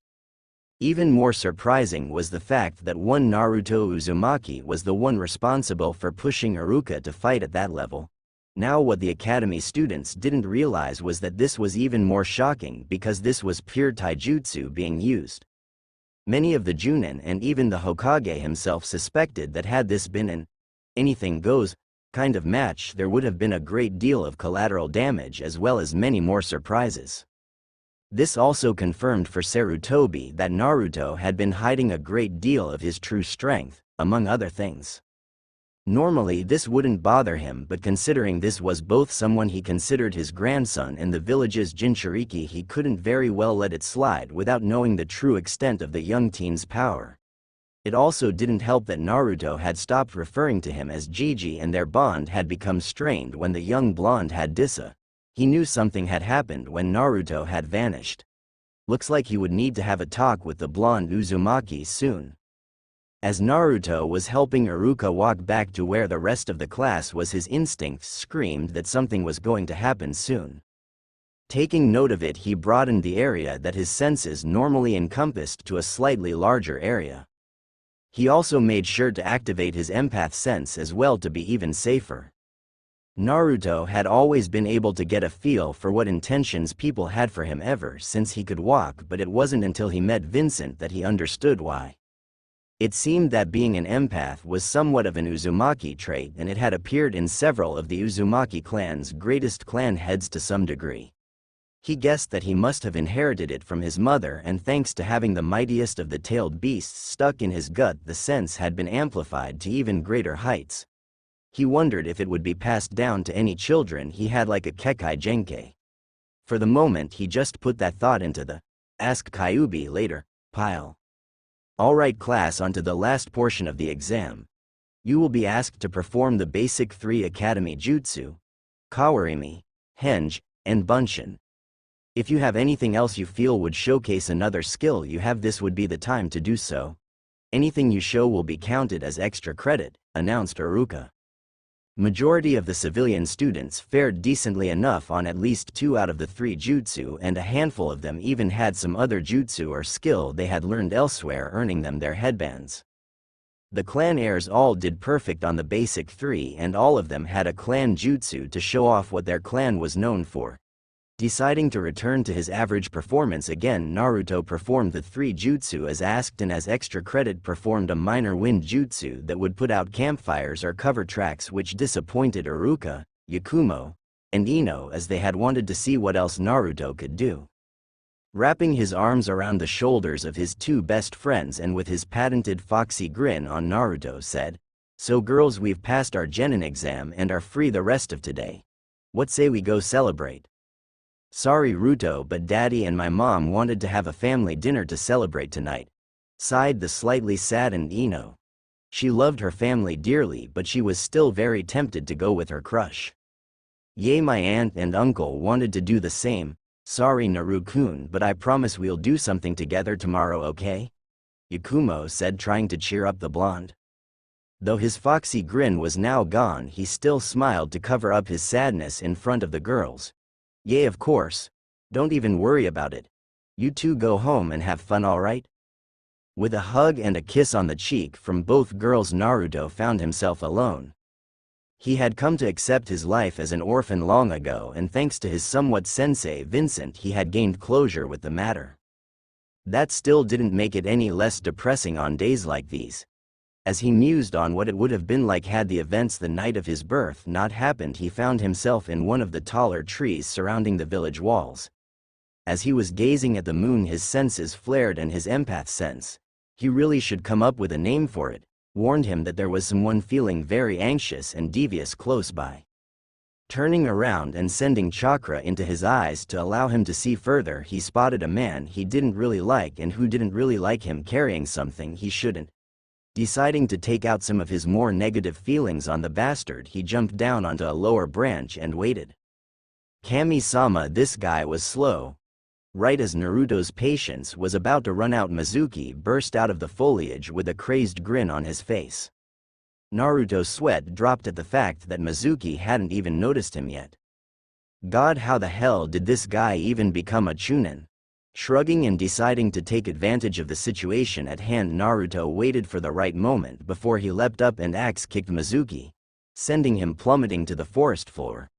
Even more surprising was the fact that one Naruto Uzumaki was the one responsible for pushing Iruka to fight at that level. Now what the academy students didn't realize was that this was even more shocking because this was pure taijutsu being used. Many of the Junin and even the Hokage himself suspected that had this been an anything goes kind of match, there would have been a great deal of collateral damage as well as many more surprises. This also confirmed for Sarutobi that Naruto had been hiding a great deal of his true strength, among other things. Normally this wouldn't bother him, but considering this was both someone he considered his grandson and the village's Jinchuriki, he couldn't very well let it slide without knowing the true extent of the young teen's power. It also didn't help that Naruto had stopped referring to him as Gigi and their bond had become strained when the young blonde had Dissa. He knew something had happened when Naruto had vanished. Looks like he would need to have a talk with the blonde Uzumaki soon. As Naruto was helping Iruka walk back to where the rest of the class was, his instincts screamed that something was going to happen soon. Taking note of it, he broadened the area that his senses normally encompassed to a slightly larger area. He also made sure to activate his empath sense as well to be even safer. Naruto had always been able to get a feel for what intentions people had for him ever since he could walk, but it wasn't until he met Vincent that he understood why. It seemed that being an empath was somewhat of an Uzumaki trait, and it had appeared in several of the Uzumaki clan's greatest clan heads to some degree. He guessed that he must have inherited it from his mother, and thanks to having the mightiest of the tailed beasts stuck in his gut, the sense had been amplified to even greater heights. He wondered if it would be passed down to any children he had, like a Kekai Genkai. For the moment he just put that thought into the "ask Kyuubi later" pile. Alright class, onto the last portion of the exam. You will be asked to perform the basic 3 Academy Jutsu, Kawarimi, Henge, and Bunshin. If you have anything else you feel would showcase another skill you have, this would be the time to do so. Anything you show will be counted as extra credit, announced Iruka. Majority of the civilian students fared decently enough on at least 2 out of the 3 jutsu, and a handful of them even had some other jutsu or skill they had learned elsewhere, earning them their headbands. The clan heirs all did perfect on the basic 3, and all of them had a clan jutsu to show off what their clan was known for. Deciding to return to his average performance again, Naruto performed the 3 jutsu as asked, and as extra credit performed a minor wind jutsu that would put out campfires or cover tracks, which disappointed Iruka, Yakumo, and Ino, as they had wanted to see what else Naruto could do. Wrapping his arms around the shoulders of his 2 best friends and with his patented foxy grin on, Naruto said, "So girls, we've passed our genin exam and are free the rest of today. What say we go celebrate?" "Sorry Ruto, but Daddy and my mom wanted to have a family dinner to celebrate tonight," sighed the slightly saddened Ino. She loved her family dearly, but she was still very tempted to go with her crush. "Yay, my aunt and uncle wanted to do the same. Sorry Naru-kun, but I promise we'll do something together tomorrow, okay?" Yakumo said, trying to cheer up the blonde. Though his foxy grin was now gone, he still smiled to cover up his sadness in front of the girls. "Yay, of course. Don't even worry about it. You two go home and have fun, alright?" With a hug and a kiss on the cheek from both girls, Naruto found himself alone. He had come to accept his life as an orphan long ago, and thanks to his somewhat sensei Vincent, he had gained closure with the matter. That still didn't make it any less depressing on days like these. As he mused on what it would have been like had the events the night of his birth not happened, he found himself in one of the taller trees surrounding the village walls. As he was gazing at the moon, his senses flared, and his empath sense, he really should come up with a name for it, warned him that there was someone feeling very anxious and devious close by. Turning around and sending chakra into his eyes to allow him to see further, he spotted a man he didn't really like and who didn't really like him carrying something he shouldn't. Deciding to take out some of his more negative feelings on the bastard, he jumped down onto a lower branch and waited. Kami-sama, this guy was slow. Right as Naruto's patience was about to run out, Mizuki burst out of the foliage with a crazed grin on his face. Naruto's sweat dropped at the fact that Mizuki hadn't even noticed him yet. God, how the hell did this guy even become a chunin? Shrugging and deciding to take advantage of the situation at hand, Naruto waited for the right moment before he leapt up and axe-kicked Mizuki, sending him plummeting to the forest floor.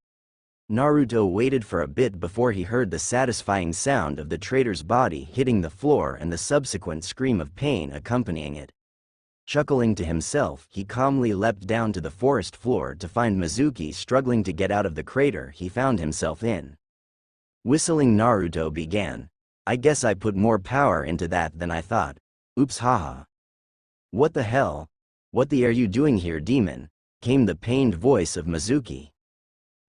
Naruto waited for a bit before he heard the satisfying sound of the traitor's body hitting the floor and the subsequent scream of pain accompanying it. Chuckling to himself, he calmly leapt down to the forest floor to find Mizuki struggling to get out of the crater he found himself in. Whistling, Naruto began, "I guess I put more power into that than I thought. Oops, haha." "What the hell? What the are you doing here, demon?" came the pained voice of Mizuki.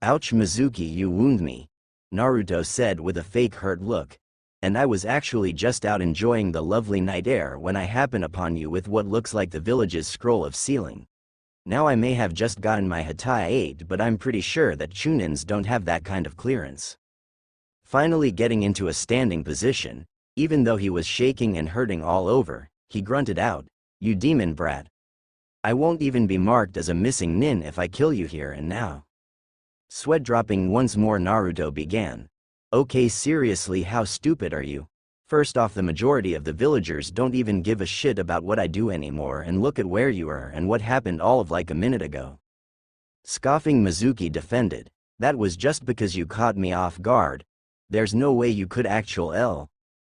"Ouch Mizuki, you wound me," Naruto said with a fake hurt look. "And I was actually just out enjoying the lovely night air when I happen upon you with what looks like the village's scroll of sealing. Now I may have just gotten my Hatai 8, but I'm pretty sure that chunins don't have that kind of clearance." Finally getting into a standing position, even though he was shaking and hurting all over, he grunted out, "You demon brat. I won't even be marked as a missing nin if I kill you here and now." Sweat dropping once more, Naruto began, "Okay, seriously, how stupid are you? First off, the majority of the villagers don't even give a shit about what I do anymore, and look at where you are and what happened all of like a minute ago." Scoffing, Mizuki defended, "That was just because you caught me off guard. There's no way you could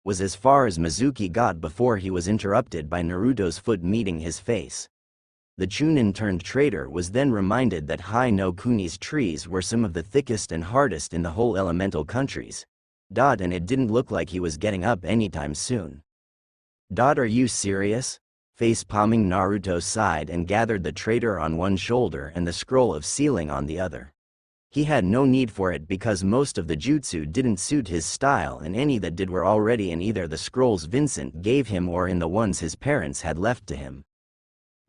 was as far as Mizuki got before he was interrupted by Naruto's foot meeting his face. The chunin turned traitor was then reminded that Hai no Kuni's trees were some of the thickest and hardest in the whole elemental countries. And it didn't look like he was getting up anytime soon. Are you serious? Face palming, Naruto sighed and gathered the traitor on one shoulder and the scroll of sealing on the other. He had no need for it because most of the jutsu didn't suit his style, and any that did were already in either the scrolls Vincent gave him or in the ones his parents had left to him.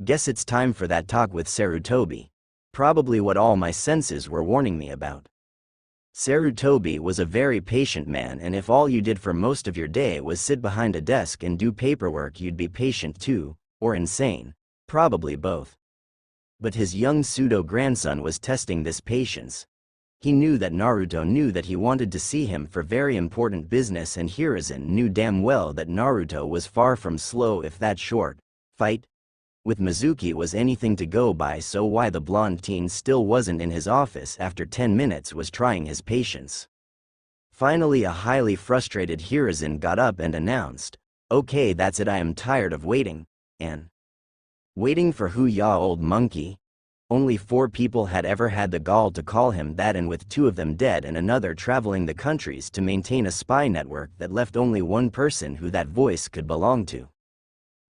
Guess it's time for that talk with Sarutobi. Probably what all my senses were warning me about. Sarutobi was a very patient man, and if all you did for most of your day was sit behind a desk and do paperwork, you'd be patient too, or insane, probably both. But his young pseudo-grandson was testing this patience. He knew that Naruto knew that he wanted to see him for very important business, and Hiruzen knew damn well that Naruto was far from slow. If that short fight with Mizuki was anything to go by, so why the blonde teen still wasn't in his office after 10 minutes was trying his patience. Finally, a highly frustrated Hiruzen got up and announced, "Okay, that's it, I am tired of waiting." And waiting for who, ya old monkey? Only 4 people had ever had the gall to call him that, and with 2 of them dead and another traveling the countries to maintain a spy network that left only one person who that voice could belong to.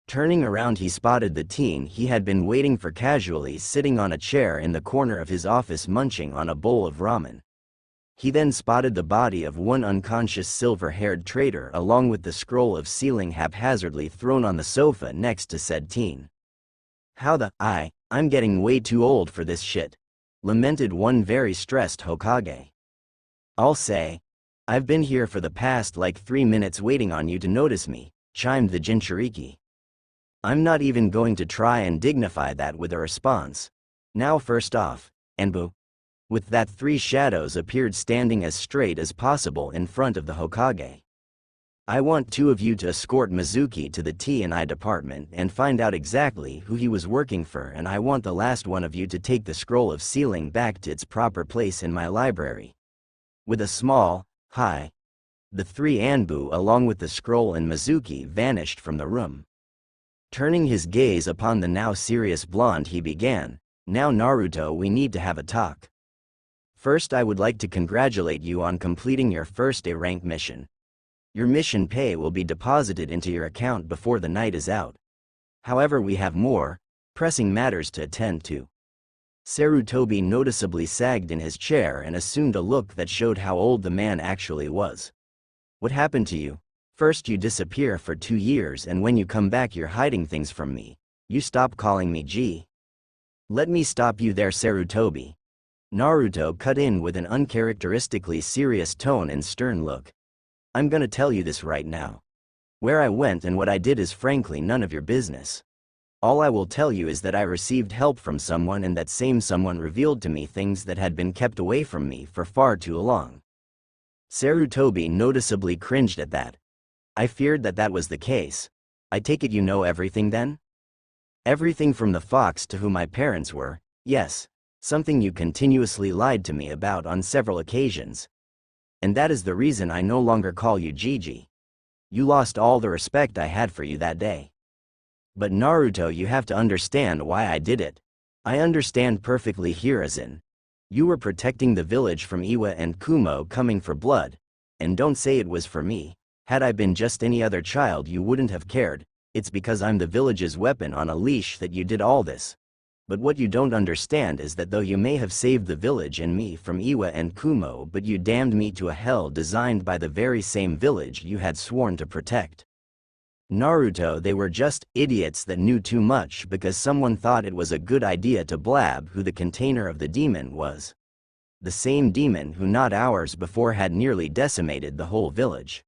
Turning around, he spotted the teen he had been waiting for casually sitting on a chair in the corner of his office munching on a bowl of ramen. He then spotted the body of one unconscious silver-haired traitor along with the scroll of sealing haphazardly thrown on the sofa next to said teen. "How the I'm getting way too old for this shit," lamented one very stressed Hokage. "I'll say, I've been here for the past like 3 minutes waiting on you to notice me," chimed the Jinchuriki. "I'm not even going to try and dignify that with a response. Now first off, Enbu." With that, 3 shadows appeared standing as straight as possible in front of the Hokage. "I want 2 of you to escort Mizuki to the T&I department and find out exactly who he was working for, and I want the last one of you to take the scroll of sealing back to its proper place in my library." With a small hi, the 3 Anbu along with the scroll and Mizuki vanished from the room. Turning his gaze upon the now serious blonde, he began, "Now Naruto, we need to have a talk. First, I would like to congratulate you on completing your first A-rank mission. Your mission pay will be deposited into your account before the night is out. However, we have more pressing matters to attend to." Sarutobi noticeably sagged in his chair and assumed a look that showed how old the man actually was. "What happened to you? First you disappear for 2 years, and when you come back you're hiding things from me. You stop calling me G." "Let me stop you there, Sarutobi." Naruto cut in with an uncharacteristically serious tone and stern look. "I'm gonna tell you this right now. Where I went and what I did is frankly none of your business. All I will tell you is that I received help from someone, and that same someone revealed to me things that had been kept away from me for far too long." Sarutobi noticeably cringed at that. "I feared that that was the case. I take it you know everything then?" "Everything from the fox to who my parents were, yes. Something you continuously lied to me about on several occasions. And that is the reason I no longer call you Gigi. You lost all the respect I had for you that day. But Naruto, you have to understand why I did it. I understand perfectly, Hiruzen. You were protecting the village from Iwa and Kumo coming for blood. And don't say it was for me. Had I been just any other child you wouldn't have cared. It's because I'm the village's weapon on a leash that you did all this. But what you don't understand is that though you may have saved the village and me from Iwa and Kumo, but you damned me to a hell designed by the very same village you had sworn to protect." Naruto, they were just idiots that knew too much because someone thought it was a good idea to blab who the container of the demon was. The same demon who not hours before had nearly decimated the whole village.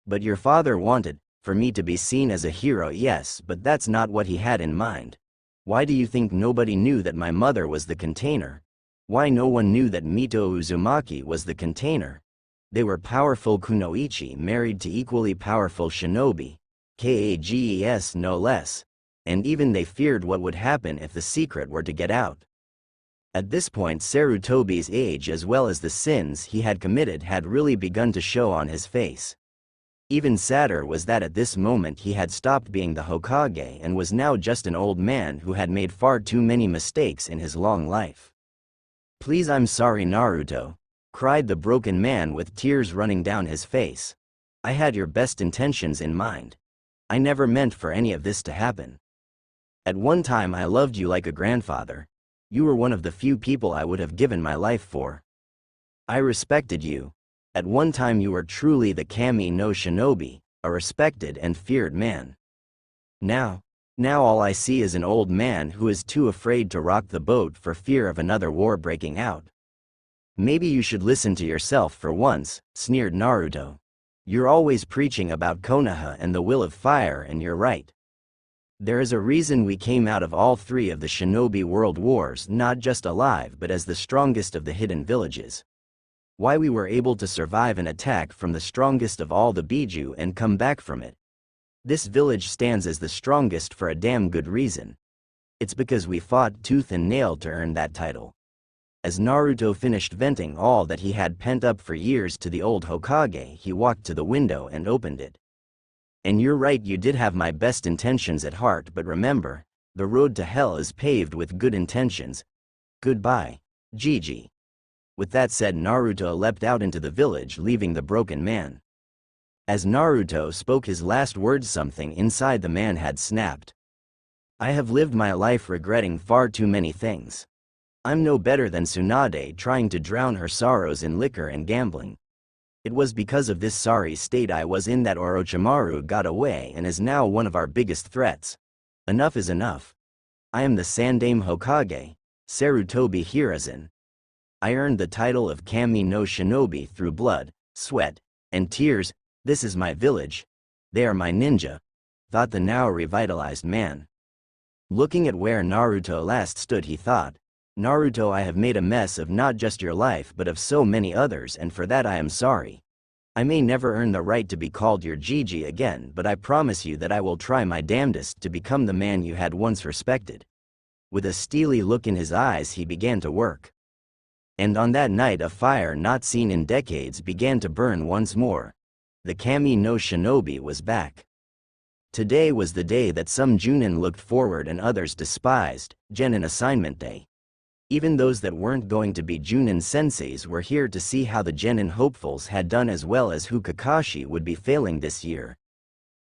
"But your father wanted for me to be seen as a hero, yes, but that's not what he had in mind. Why do you think nobody knew that my mother was the container? Why no one knew that Mito Uzumaki was the container? They were powerful kunoichi married to equally powerful shinobi, Kages no less, and even they feared what would happen if the secret were to get out." At this point, Sarutobi's age as well as the sins he had committed had really begun to show on his face. Even sadder was that at this moment he had stopped being the Hokage and was now just an old man who had made far too many mistakes in his long life. "Please, I'm sorry, Naruto," cried the broken man with tears running down his face. "I had your best intentions in mind. I never meant for any of this to happen. At one time I loved you like a grandfather. You were one of the few people I would have given my life for. I respected you. At one time you were truly the Kami no Shinobi, a respected and feared man. Now all I see is an old man who is too afraid to rock the boat for fear of another war breaking out. Maybe you should listen to yourself for once, sneered Naruto. You're always preaching about Konoha and the will of fire, and you're right. There is a reason we came out of all three of the Shinobi World Wars not just alive but as the strongest of the hidden villages. Why we were able to survive an attack from the strongest of all the Biju and come back from it. This village stands as the strongest for a damn good reason. It's because we fought tooth and nail to earn that title. As Naruto finished venting all that he had pent up for years to the old Hokage, he walked to the window and opened it. And you're right, you did have my best intentions at heart, but remember, the road to hell is paved with good intentions. Goodbye, Gigi. With that said, Naruto leapt out into the village, leaving the broken man. As Naruto spoke his last words, something inside the man had snapped. I have lived my life regretting far too many things. I'm no better than Tsunade trying to drown her sorrows in liquor and gambling. It was because of this sorry state I was in that Orochimaru got away and is now one of our biggest threats. Enough is enough. I am the Sandaime Hokage, Sarutobi Hiruzen. I earned the title of Kami no Shinobi through blood, sweat, and tears. This is my village. They are my ninja, thought the now revitalized man. Looking at where Naruto last stood, he thought, Naruto, I have made a mess of not just your life but of so many others, and for that I am sorry. I may never earn the right to be called your Gigi again, but I promise you that I will try my damnedest to become the man you had once respected. With a steely look in his eyes, he began to work. And on that night a fire not seen in decades began to burn once more. The Kami no Shinobi was back. Today was the day that some Junin looked forward and others despised, Genin Assignment Day. Even those that weren't going to be Junin senseis were here to see how the Genin hopefuls had done, as well as who Kakashi would be failing this year.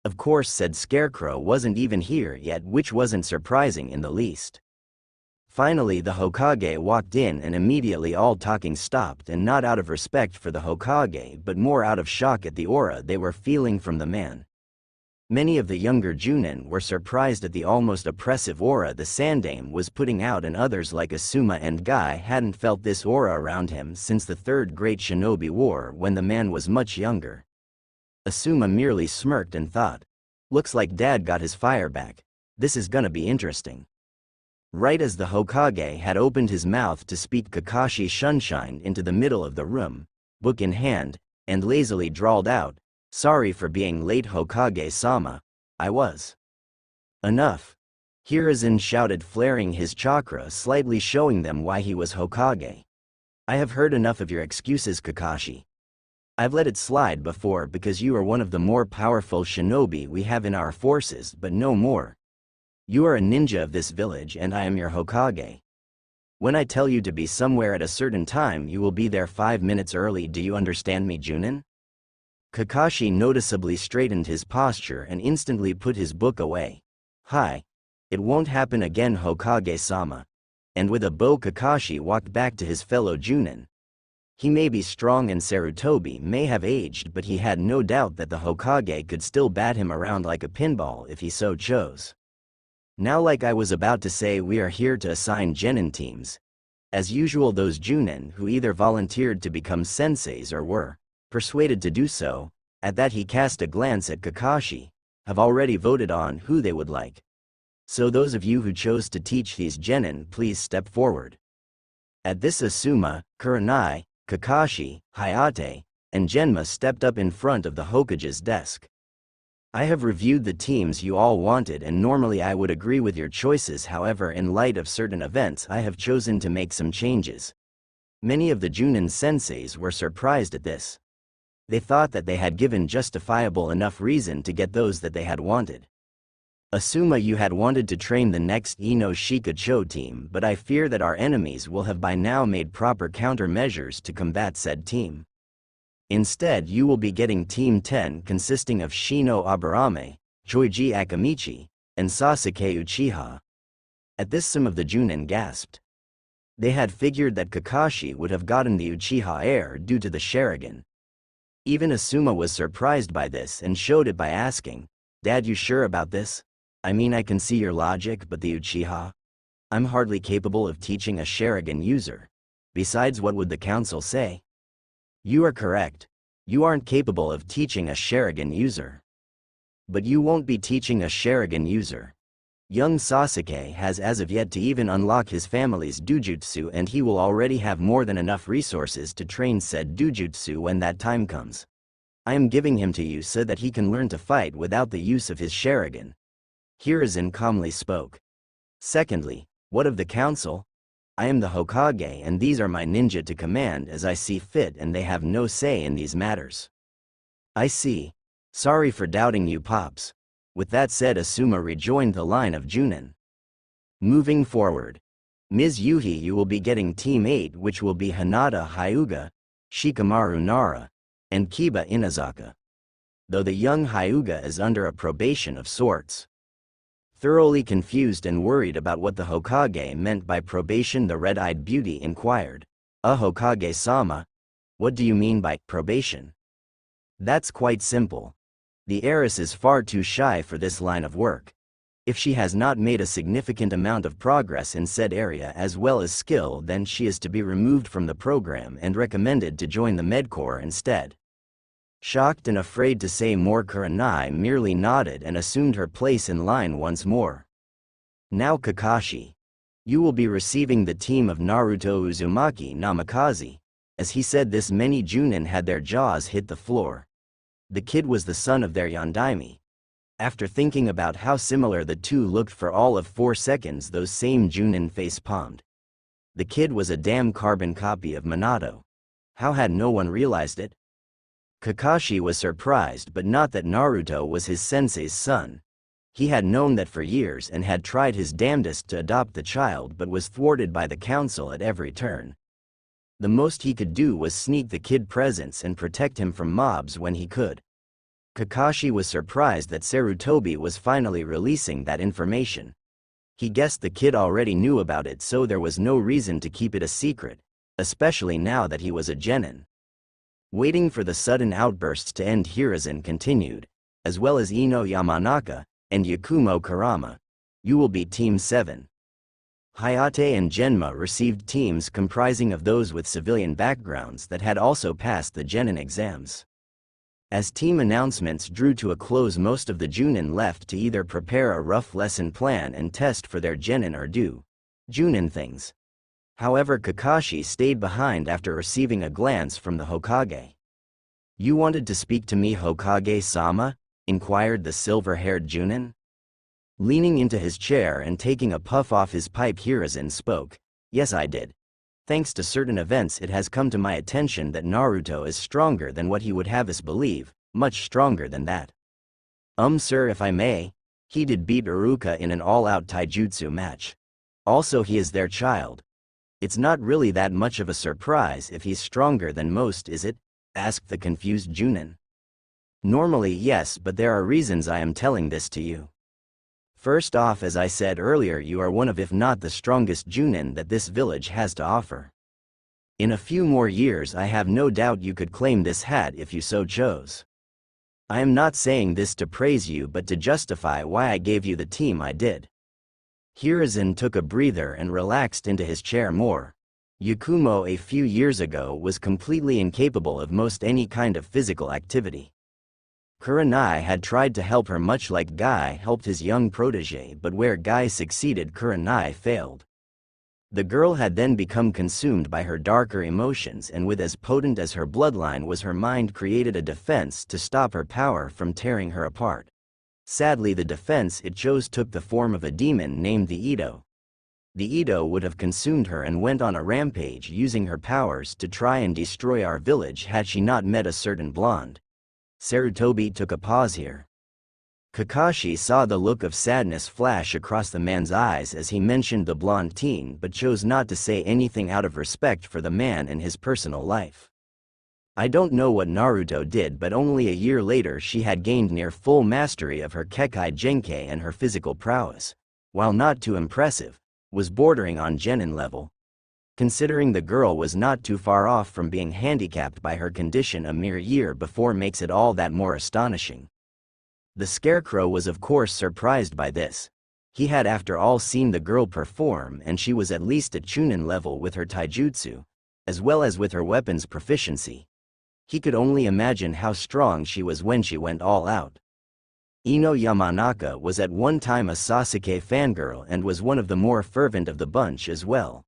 Of course, said Scarecrow wasn't even here yet, which wasn't surprising in the least. Finally the Hokage walked in and immediately all talking stopped, and not out of respect for the Hokage but more out of shock at the aura they were feeling from the man. Many of the younger Junin were surprised at the almost oppressive aura the Sandaime was putting out, and others like Asuma and Guy hadn't felt this aura around him since the Third Great Shinobi War when the man was much younger. Asuma merely smirked and thought, looks like Dad got his fire back. This is gonna be interesting. Right as the Hokage had opened his mouth to speak, Kakashi shunshined into the middle of the room, book in hand, and lazily drawled out, sorry for being late, Hokage-sama. I was. Enough. Hiruzen shouted, flaring his chakra, slightly showing them why he was Hokage. I have heard enough of your excuses, Kakashi. I've let it slide before because you are one of the more powerful shinobi we have in our forces, but no more. You are a ninja of this village and I am your Hokage. When I tell you to be somewhere at a certain time, you will be there 5 minutes early. Do you understand me, Junin? Kakashi noticeably straightened his posture and instantly put his book away. Hi. It won't happen again, Hokage-sama. And with a bow, Kakashi walked back to his fellow Junin. He may be strong and Sarutobi may have aged, but he had no doubt that the Hokage could still bat him around like a pinball if he so chose. Now, like I was about to say, we are here to assign genin teams. As usual, those Junin who either volunteered to become senseis or were persuaded to do so, at that he cast a glance at Kakashi, have already voted on who they would like. So those of you who chose to teach these genin, please step forward. At this, Asuma, Kurenai, Kakashi, Hayate, and Genma stepped up in front of the Hokage's desk. I have reviewed the teams you all wanted, and normally I would agree with your choices. However, in light of certain events, I have chosen to make some changes. Many of the Junin senseis were surprised at this. They thought that they had given justifiable enough reason to get those that they had wanted. Asuma, you had wanted to train the next Ino Shikacho team, but I fear that our enemies will have by now made proper countermeasures to combat said team. Instead, you will be getting Team 10 consisting of Shino Aburame, Choiji Akamichi, and Sasuke Uchiha. At this, some of the Junin gasped. They had figured that Kakashi would have gotten the Uchiha heir due to the Sharingan. Even Asuma was surprised by this and showed it by asking, "Dad, you sure about this? I mean, I can see your logic, but the Uchiha? I'm hardly capable of teaching a Sharingan user. Besides, what would the council say?" "You are correct. You aren't capable of teaching a Sharingan user. But you won't be teaching a Sharingan user. Young Sasuke has as of yet to even unlock his family's dujutsu, and he will already have more than enough resources to train said dujutsu when that time comes. I am giving him to you so that he can learn to fight without the use of his Sharingan." Hiruzen calmly spoke. "Secondly, what of the council? I am the Hokage and these are my ninja to command as I see fit, and they have no say in these matters." "I see. Sorry for doubting you, Pops." With that said, Asuma rejoined the line of Junin. Moving forward. Ms. Yuhi, you will be getting Team 8, which will be Hinata Hyuga, Shikamaru Nara, and Kiba Inazaka. Though the young Hyuga is under a probation of sorts. Thoroughly confused and worried about what the Hokage meant by probation, the red-eyed beauty inquired, Hokage-sama, what do you mean by probation?" "That's quite simple. The heiress is far too shy for this line of work. If she has not made a significant amount of progress in said area as well as skill, then she is to be removed from the program and recommended to join the Medcorps instead." Shocked and afraid to say more, Kurenai merely nodded and assumed her place in line once more. "Now Kakashi. You will be receiving the team of Naruto Uzumaki Namikaze." As he said this, many Junin had their jaws hit the floor. The kid was the son of their Yondaime. After thinking about how similar the two looked for all of 4 seconds, those same Junin face-palmed. The kid was a damn carbon copy of Minato. How had no one realized it? Kakashi was surprised, but not that Naruto was his sensei's son. He had known that for years and had tried his damnedest to adopt the child, but was thwarted by the council at every turn. The most he could do was sneak the kid presents and protect him from mobs when he could. Kakashi was surprised that Sarutobi was finally releasing that information. He guessed the kid already knew about it, so there was no reason to keep it a secret, especially now that he was a genin. Waiting for the sudden outbursts to end, Hiruzen continued, as well as Ino Yamanaka and Yakumo Kurama. You will be Team 7. Hayate and Genma received teams comprising of those with civilian backgrounds that had also passed the genin exams. As team announcements drew to a close, most of the Junin left to either prepare a rough lesson plan and test for their genin or do Junin things. However, Kakashi stayed behind after receiving a glance from the Hokage. "You wanted to speak to me, Hokage-sama?" inquired the silver-haired Junin. Leaning into his chair and taking a puff off his pipe, Hiruzen spoke. "Yes, I did. Thanks to certain events, it has come to my attention that Naruto is stronger than what he would have us believe, much stronger than that. Sir, if I may, he did beat Iruka in an all-out taijutsu match. Also, he is their child. It's not really that much of a surprise if he's stronger than most, is it?" asked the confused Junin. "Normally, yes, but there are reasons I am telling this to you. First off, as I said earlier, you are one of, if not the strongest Junin that this village has to offer. In a few more years, I have no doubt you could claim this hat if you so chose. I am not saying this to praise you, but to justify why I gave you the team I did." Hiruzen took a breather and relaxed into his chair more. Yakumo a few years ago was completely incapable of most any kind of physical activity. Kurenai had tried to help her much like Guy helped his young protege, but where Guy succeeded, Kurenai failed. The girl had then become consumed by her darker emotions, and with as potent as her bloodline was her mind, created a defense to stop her power from tearing her apart. Sadly, the defense it chose took the form of a demon named the Ito. The Ito would have consumed her and went on a rampage using her powers to try and destroy our village had she not met a certain blonde. Sarutobi took a pause here. Kakashi saw the look of sadness flash across the man's eyes as he mentioned the blonde teen, but chose not to say anything out of respect for the man and his personal life. I don't know what Naruto did, but only a year later she had gained near full mastery of her Kekkei Genkai, and her physical prowess, while not too impressive, was bordering on genin level. Considering the girl was not too far off from being handicapped by her condition a mere year before makes it all that more astonishing. The Scarecrow was of course surprised by this. He had after all seen the girl perform, and she was at least at Chunin level with her taijutsu, as well as with her weapons proficiency. He could only imagine how strong she was when she went all out. Ino Yamanaka was at one time a Sasuke fangirl and was one of the more fervent of the bunch as well.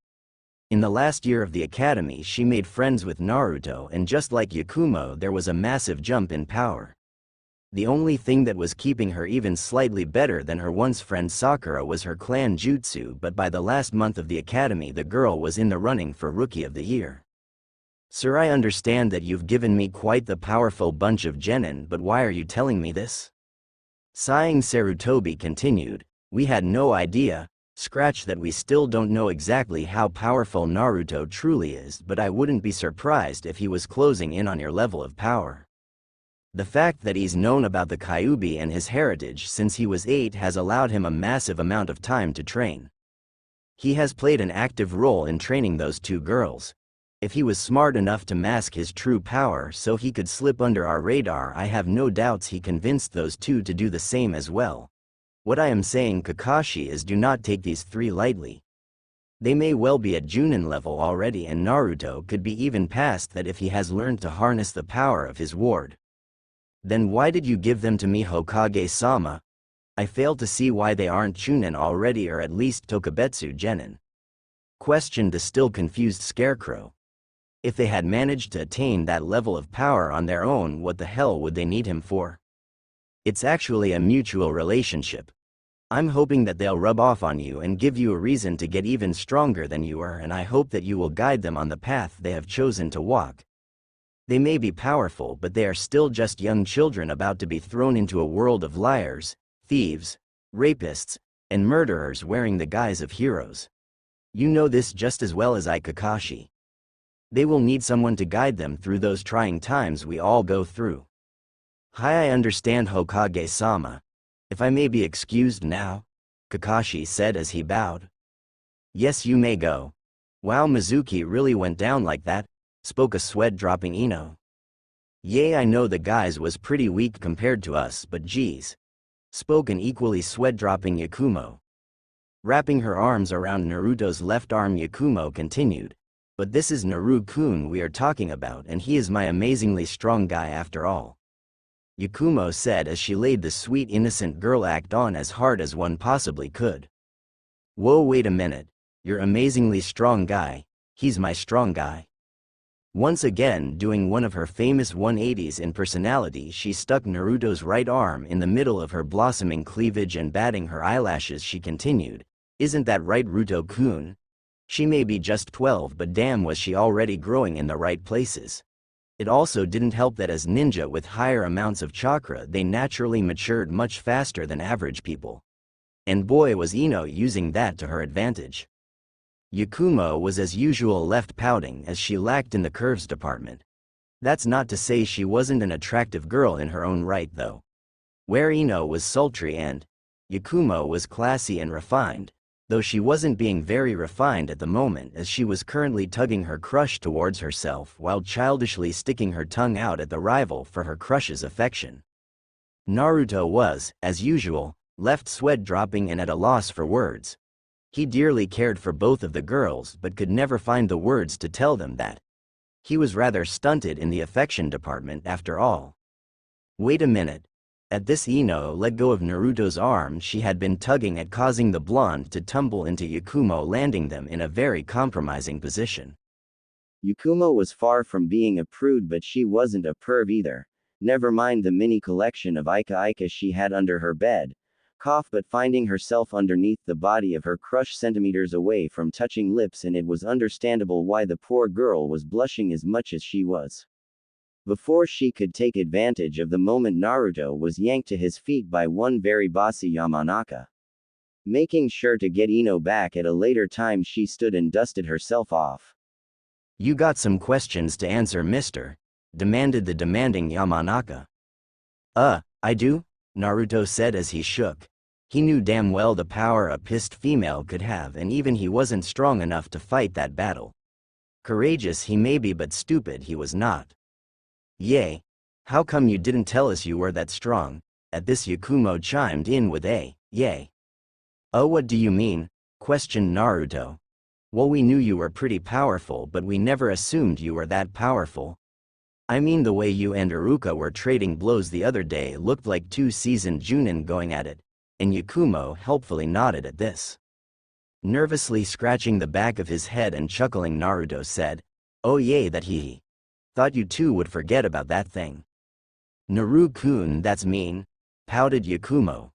In the last year of the academy she made friends with Naruto, and just like Yakumo there was a massive jump in power. The only thing that was keeping her even slightly better than her once friend Sakura was her clan jutsu, but by the last month of the academy the girl was in the running for Rookie of the Year. Sir, I understand that you've given me quite the powerful bunch of genin, but why are you telling me this? Sighing, Sarutobi continued, we had no idea, scratch that we still don't know exactly how powerful Naruto truly is, but I wouldn't be surprised if he was closing in on your level of power. The fact that he's known about the Kyuubi and his heritage since he was 8 has allowed him a massive amount of time to train. He has played an active role in training those two girls. If he was smart enough to mask his true power so he could slip under our radar, I have no doubts he convinced those two to do the same as well. What I am saying, Kakashi, is do not take these three lightly. They may well be at Junin level already, and Naruto could be even past that if he has learned to harness the power of his ward. Then why did you give them to me, Hokage-sama? I fail to see why they aren't Chunin already, or at least Tokubetsu Genin. Questioned the still confused Scarecrow. If they had managed to attain that level of power on their own, what the hell would they need him for? It's actually a mutual relationship. I'm hoping that they'll rub off on you and give you a reason to get even stronger than you are, and I hope that you will guide them on the path they have chosen to walk. They may be powerful, but they are still just young children about to be thrown into a world of liars, thieves, rapists, and murderers wearing the guise of heroes. You know this just as well as I, Kakashi. They will need someone to guide them through those trying times we all go through. Hi, I understand, Hokage-sama. If I may be excused now, Kakashi said as he bowed. Yes, you may go. Wow, Mizuki really went down like that, spoke a sweat-dropping Ino. Yay, I know the guys was pretty weak compared to us, but geez, spoke an equally sweat-dropping Yakumo. Wrapping her arms around Naruto's left arm, Yakumo continued, but this is Naru-kun we are talking about, and he is my amazingly strong guy after all. Yakumo said as she laid the sweet innocent girl act on as hard as one possibly could. Whoa, wait a minute, you're amazingly strong guy, he's my strong guy. Once again doing one of her famous 180s in personality, she stuck Naruto's right arm in the middle of her blossoming cleavage and batting her eyelashes she continued, isn't that right, Ruto-kun? She may be just 12, but damn was she already growing in the right places. It also didn't help that as ninja with higher amounts of chakra they naturally matured much faster than average people. And boy was Ino using that to her advantage. Yakumo was as usual left pouting as she lacked in the curves department. That's not to say she wasn't an attractive girl in her own right though. Where Ino was sultry and Yakumo was classy and refined, though she wasn't being very refined at the moment as she was currently tugging her crush towards herself while childishly sticking her tongue out at the rival for her crush's affection. Naruto was, as usual, left sweat-dropping and at a loss for words. He dearly cared for both of the girls but could never find the words to tell them that. He was rather stunted in the affection department after all. Wait a minute. At this, Ino let go of Naruto's arm she had been tugging at, causing the blonde to tumble into Yakumo, landing them in a very compromising position. Yakumo was far from being a prude, but she wasn't a perv either. Never mind the mini collection of Ika she had under her bed. But finding herself underneath the body of her crush centimeters away from touching lips, and it was understandable why the poor girl was blushing as much as she was. Before she could take advantage of the moment, Naruto was yanked to his feet by one very bossy Yamanaka. Making sure to get Ino back at a later time, she stood and dusted herself off. You got some questions to answer, mister? Demanded the demanding Yamanaka. I do? Naruto said as he shook. He knew damn well the power a pissed female could have, and even he wasn't strong enough to fight that battle. Courageous he may be but stupid he was not. Yay! How come you didn't tell us you were that strong? At this Yakumo chimed in with a, yay. Oh, what do you mean? Questioned Naruto. Well, we knew you were pretty powerful, but we never assumed you were that powerful. I mean, the way you and Iruka were trading blows the other day looked like two seasoned Junin going at it, and Yakumo helpfully nodded at this. Nervously scratching the back of his head and chuckling, Naruto said, oh yay, that he thought you two would forget about that thing. Naru-kun, that's mean, pouted Yakumo.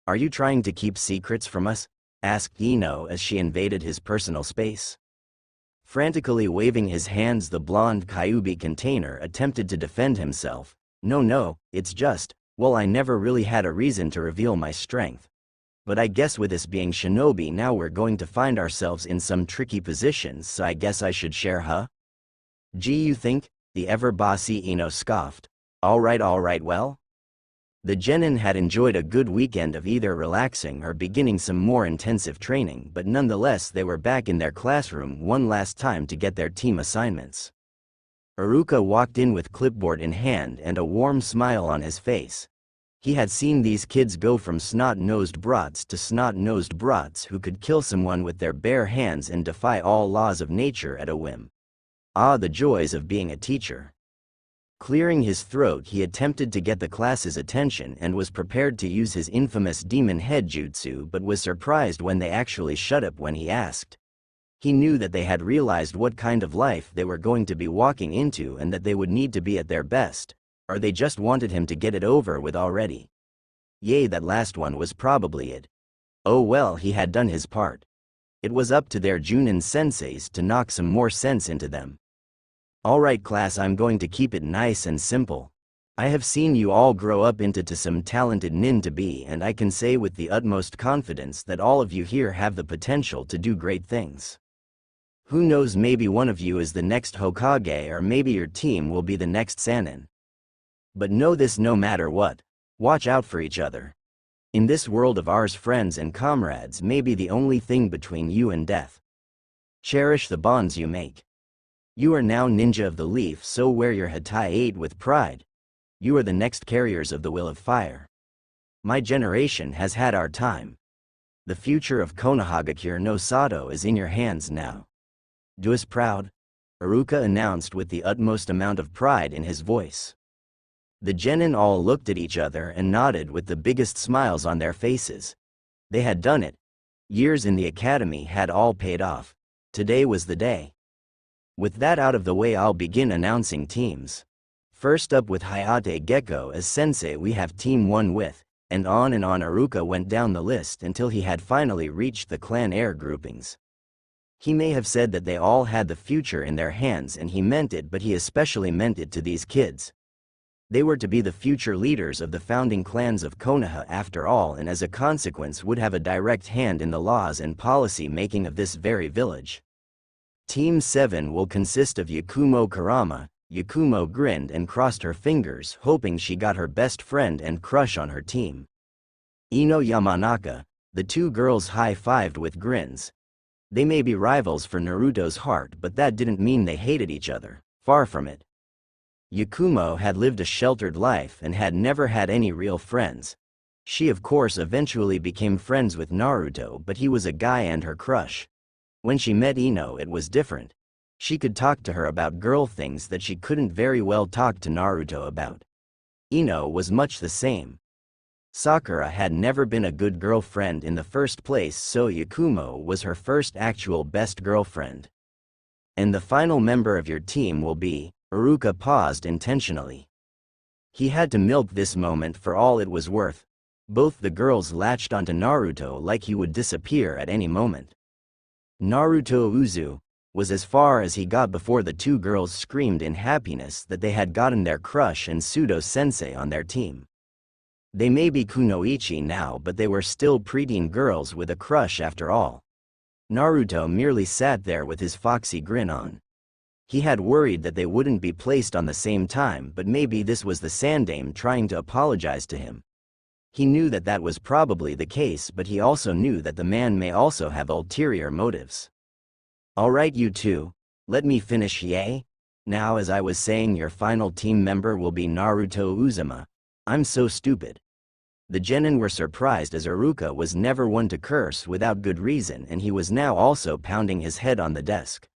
Are you trying to keep secrets from us? Asked Ino as she invaded his personal space. Frantically waving his hands, the blonde Kyuubi container attempted to defend himself. No, it's just, well, I never really had a reason to reveal my strength. But I guess with this being Shinobi now we're going to find ourselves in some tricky positions, so I guess I should share, huh? Gee, you think? The ever-bossy Ino scoffed. Alright, well. The genin had enjoyed a good weekend of either relaxing or beginning some more intensive training, but nonetheless they were back in their classroom one last time to get their team assignments. Iruka walked in with clipboard in hand and a warm smile on his face. He had seen these kids go from snot-nosed brats to snot-nosed brats who could kill someone with their bare hands and defy all laws of nature at a whim. Ah, the joys of being a teacher. Clearing his throat, he attempted to get the class's attention and was prepared to use his infamous demon head jutsu, but was surprised when they actually shut up when he asked. He knew that they had realized what kind of life they were going to be walking into and that they would need to be at their best, or they just wanted him to get it over with already. Yay, that last one was probably it. Oh well, he had done his part. It was up to their Junin senseis to knock some more sense into them. Alright class, I'm going to keep it nice and simple. I have seen you all grow up into some talented nin to be, and I can say with the utmost confidence that all of you here have the potential to do great things. Who knows, maybe one of you is the next Hokage, or maybe your team will be the next Sannin. But know this, no matter what, watch out for each other. In this world of ours, friends and comrades may be the only thing between you and death. Cherish the bonds you make. You are now ninja of the leaf, so wear your Hatai 8 with pride. You are the next carriers of the will of fire. My generation has had our time. The future of Konohagakure no Sato is in your hands now. Do us proud, Iruka announced with the utmost amount of pride in his voice. The genin all looked at each other and nodded with the biggest smiles on their faces. They had done it. Years in the academy had all paid off. Today was the day. With that out of the way, I'll begin announcing teams. First up, with Hayate Gecko as sensei, we have Team 1 with, and on Iruka went down the list until he had finally reached the clan air groupings. He may have said that they all had the future in their hands, and he meant it, but he especially meant it to these kids. They were to be the future leaders of the founding clans of Konoha after all, and as a consequence would have a direct hand in the laws and policy making of this very village. Team 7 will consist of Yakumo Kurama. Yakumo grinned and crossed her fingers, hoping she got her best friend and crush on her team. Ino Yamanaka. The two girls high-fived with grins. They may be rivals for Naruto's heart, but that didn't mean they hated each other. Far from it. Yakumo had lived a sheltered life and had never had any real friends. She of course eventually became friends with Naruto, but he was a guy and her crush. When she met Ino, it was different. She could talk to her about girl things that she couldn't very well talk to Naruto about. Ino was much the same. Sakura had never been a good girlfriend in the first place, so Yakumo was her first actual best girlfriend. And the final member of your team will be, Iruka paused intentionally. He had to milk this moment for all it was worth. Both the girls latched onto Naruto like he would disappear at any moment. Naruto Uzu was as far as he got before the two girls screamed in happiness that they had gotten their crush and pseudo-sensei on their team. They may be kunoichi now, but they were still preteen girls with a crush after all. Naruto merely sat there with his foxy grin on. He had worried that they wouldn't be placed on the same time, but maybe this was the Sandame trying to apologize to him. He knew that that was probably the case, but he also knew that the man may also have ulterior motives. Alright, you two, Let me finish, yay? Now, as I was saying, your final team member will be Naruto Uzuma. I'm so stupid. The genin were surprised as Iruka was never one to curse without good reason, and he was now also pounding his head on the desk.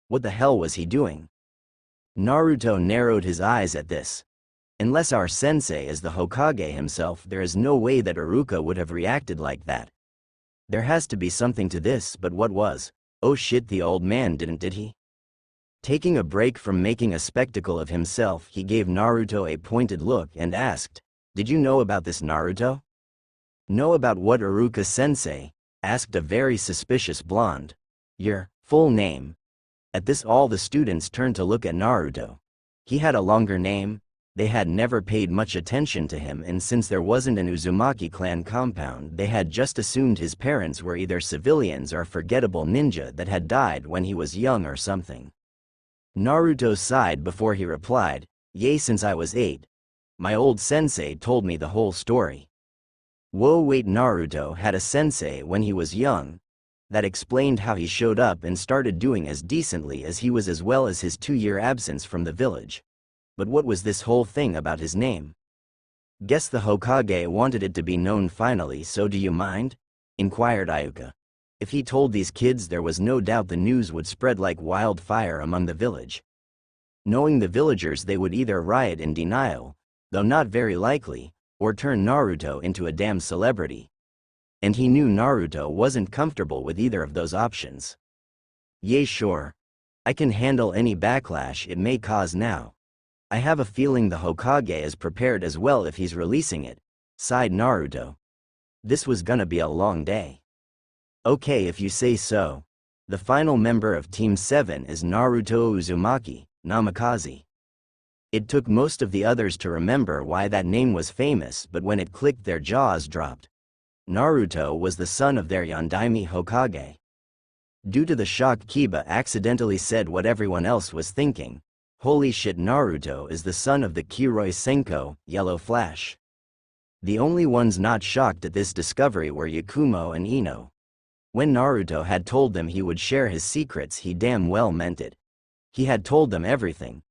What the hell was he doing? Naruto narrowed his eyes at this. Unless our sensei is the Hokage himself, there is no way that Iruka would have reacted like that. There has to be something to this, but what was? Oh shit, the old man did he? Taking a break from making a spectacle of himself, he gave Naruto a pointed look and asked, "Did you know about this, Naruto?" "Know about what, Iruka-sensei?" asked a very suspicious blonde. "Your full name?" At this, all the students turned to look at Naruto. He had a longer name. They had never paid much attention to him, and since there wasn't an Uzumaki clan compound, they had just assumed his parents were either civilians or forgettable ninja that had died when he was young or something. Naruto sighed before he replied, "Yay, since I was 8. My old sensei told me the whole story." Whoa, wait, Naruto had a sensei when he was young? That explained how he showed up and started doing as decently as he was, as well as his 2-year absence from the village. But what was this whole thing about his name? "Guess the Hokage wanted it to be known finally, so do you mind?" inquired Ayuka. If he told these kids, there was no doubt the news would spread like wildfire among the village. Knowing the villagers, they would either riot in denial, though not very likely, or turn Naruto into a damn celebrity. And he knew Naruto wasn't comfortable with either of those options. "Yay, sure. I can handle any backlash it may cause now. I have a feeling the Hokage is prepared as well if he's releasing it," sighed Naruto. This was gonna be a long day. "Okay, if you say so. The final member of Team 7 is Naruto Uzumaki, Namikaze." It took most of the others to remember why that name was famous, but when it clicked, their jaws dropped. Naruto was the son of their Yondaime Hokage. Due to the shock, Kiba accidentally said what everyone else was thinking. Holy shit, Naruto is the son of the Kiroi Senko, Yellow Flash. The only ones not shocked at this discovery were Yakumo and Ino. When Naruto had told them he would share his secrets, he damn well meant it. He had told them everything.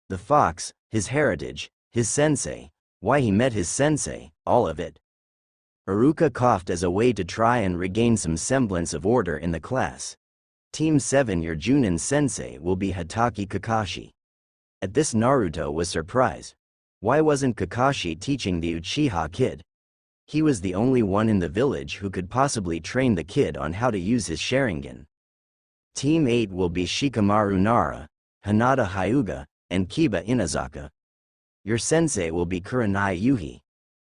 The fox, his heritage, his sensei, why he met his sensei, all of it. Iruka coughed as a way to try and regain some semblance of order in the class. Team 7, your Junin sensei will be Hatake Kakashi. At this, Naruto was surprised. Why wasn't Kakashi teaching the Uchiha kid? He was the only one in the village who could possibly train the kid on how to use his Sharingan. Team 8 will be Shikamaru Nara, Hinata Hyuga, and Kiba Inazaka. Your sensei will be Kurenai Yuhi.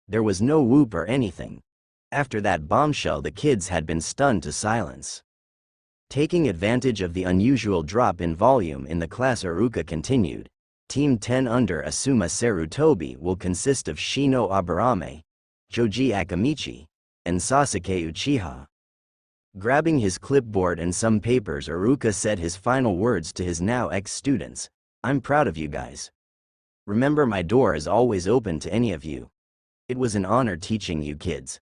There was no whoop or anything. After that bombshell, the kids had been stunned to silence. Taking advantage of the unusual drop in volume in the class, Iruka continued. Team 10 under Asuma Sarutobi will consist of Shino Aburame, Joji Akamichi, and Sasuke Uchiha. Grabbing his clipboard and some papers, Iruka said his final words to his now ex-students. "I'm proud of you guys. Remember, my door is always open to any of you. It was an honor teaching you kids.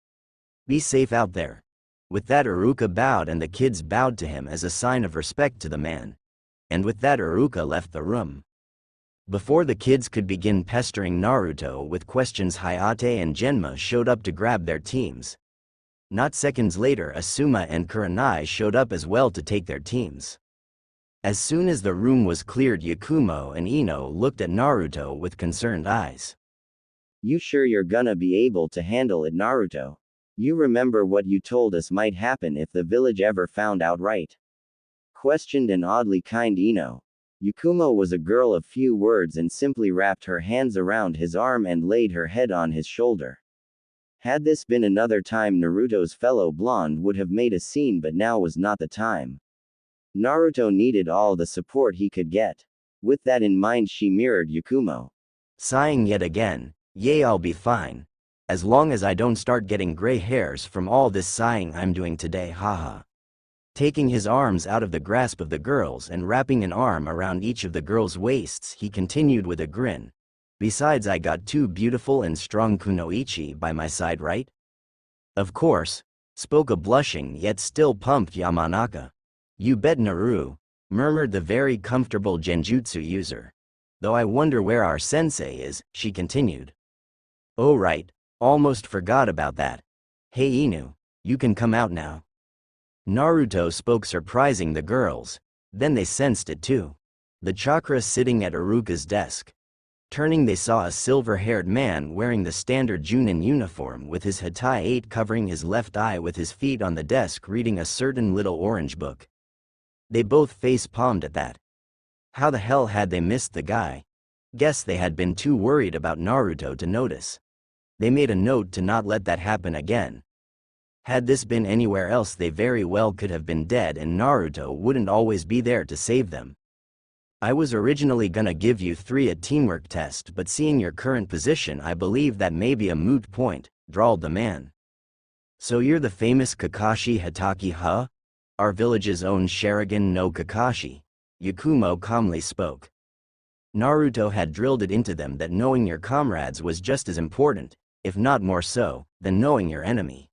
Be safe out there." With that, Iruka bowed and the kids bowed to him as a sign of respect to the man. And with that, Iruka left the room. Before the kids could begin pestering Naruto with questions, Hayate and Genma showed up to grab their teams. Not seconds later, Asuma and Kurenai showed up as well to take their teams. As soon as the room was cleared, Yakumo and Ino looked at Naruto with concerned eyes. "You sure you're gonna be able to handle it, Naruto? You remember what you told us might happen if the village ever found out, right?" questioned an oddly kind Ino. Yakumo was a girl of few words and simply wrapped her hands around his arm and laid her head on his shoulder. Had this been another time, Naruto's fellow blonde would have made a scene, but now was not the time. Naruto needed all the support he could get. With that in mind, she mirrored Yakumo. Sighing yet again, "Yay, I'll be fine. As long as I don't start getting gray hairs from all this sighing I'm doing today, haha." Taking his arms out of the grasp of the girls and wrapping an arm around each of the girls' waists, he continued with a grin. "Besides, I got 2 beautiful and strong kunoichi by my side, right?" "Of course," spoke a blushing yet still pumped Yamanaka. "You bet, Naru. murmured the very comfortable genjutsu user. Though I wonder where our sensei is, she continued. Oh right, almost forgot about that. Hey Inu, you can come out now. Naruto spoke, surprising the girls. Then they sensed it too. The chakra sitting at Iruka's desk. Turning, they saw a silver-haired man wearing the standard Junin uniform with his Hatai 8 covering his left eye, with his feet on the desk reading a certain little orange book. They both face-palmed at that. How the hell had they missed the guy? Guess they had been too worried about Naruto to notice. They made a note to not let that happen again. Had this been anywhere else, they very well could have been dead and Naruto wouldn't always be there to save them. I was originally gonna give you three a teamwork test, but seeing your current position I believe that may be a moot point, drawled the man. So you're the famous Kakashi Hatake, huh? Our village's own Sharingan no Kakashi. Yakumo calmly spoke. Naruto had drilled it into them that knowing your comrades was just as important, if not more so, than knowing your enemy.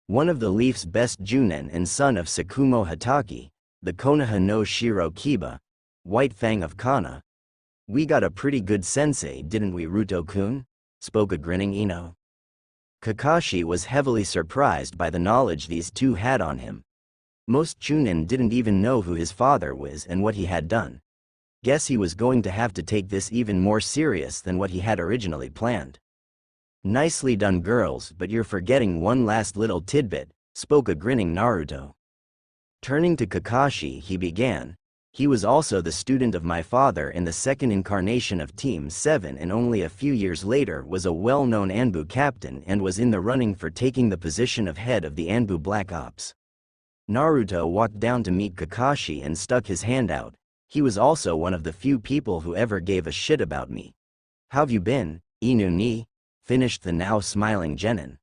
One of the Leaf's best Junin and son of Sakumo Hatake, the Konoha no Shiro Kiba, White Fang of Kana. We got a pretty good sensei, didn't we, Ruto-kun? Spoke a grinning Ino. Kakashi was heavily surprised by the knowledge these two had on him. Most Chunin didn't even know who his father was and what he had done. Guess he was going to have to take this even more serious than what he had originally planned. Nicely done, girls, but you're forgetting one last little tidbit, spoke a grinning Naruto. Turning to Kakashi, he began. He was also the student of my father in the second incarnation of Team 7 and only a few years later was a well-known Anbu captain and was in the running for taking the position of head of the Anbu Black Ops. Naruto walked down to meet Kakashi and stuck his hand out. He was also one of the few people who ever gave a shit about me. How've you been, Inu ni? Finished the now smiling genin.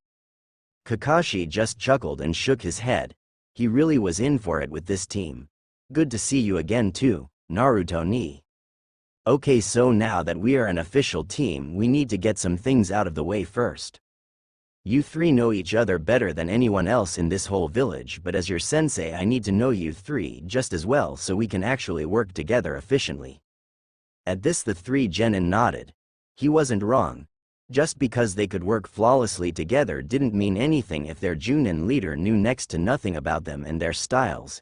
Kakashi just chuckled and shook his head. He really was in for it with this team. Good to see you again too, Naruto ni. Okay, so now that we are an official team, we need to get some things out of the way first. You three know each other better than anyone else in this whole village, but as your sensei I need to know you three just as well so we can actually work together efficiently. At this the three genin nodded. He wasn't wrong. Just because they could work flawlessly together didn't mean anything if their Junin leader knew next to nothing about them and their styles.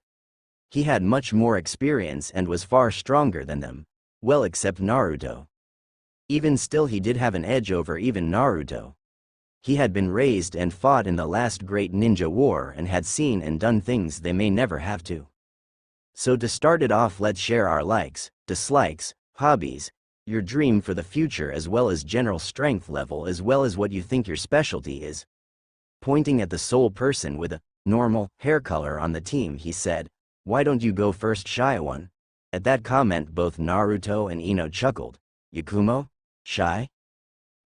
He had much more experience and was far stronger than them. Well, except Naruto. Even still, he did have an edge over even Naruto. He had been raised and fought in the last great ninja war and had seen and done things they may never have to. So to start it off, let's share our likes, dislikes, hobbies, your dream for the future as well as general strength level as well as what you think your specialty is. Pointing at the sole person with a normal hair color on the team, he said, "Why don't you go first, shy one?" At that comment both Naruto and Ino chuckled. Yakumo? Shy?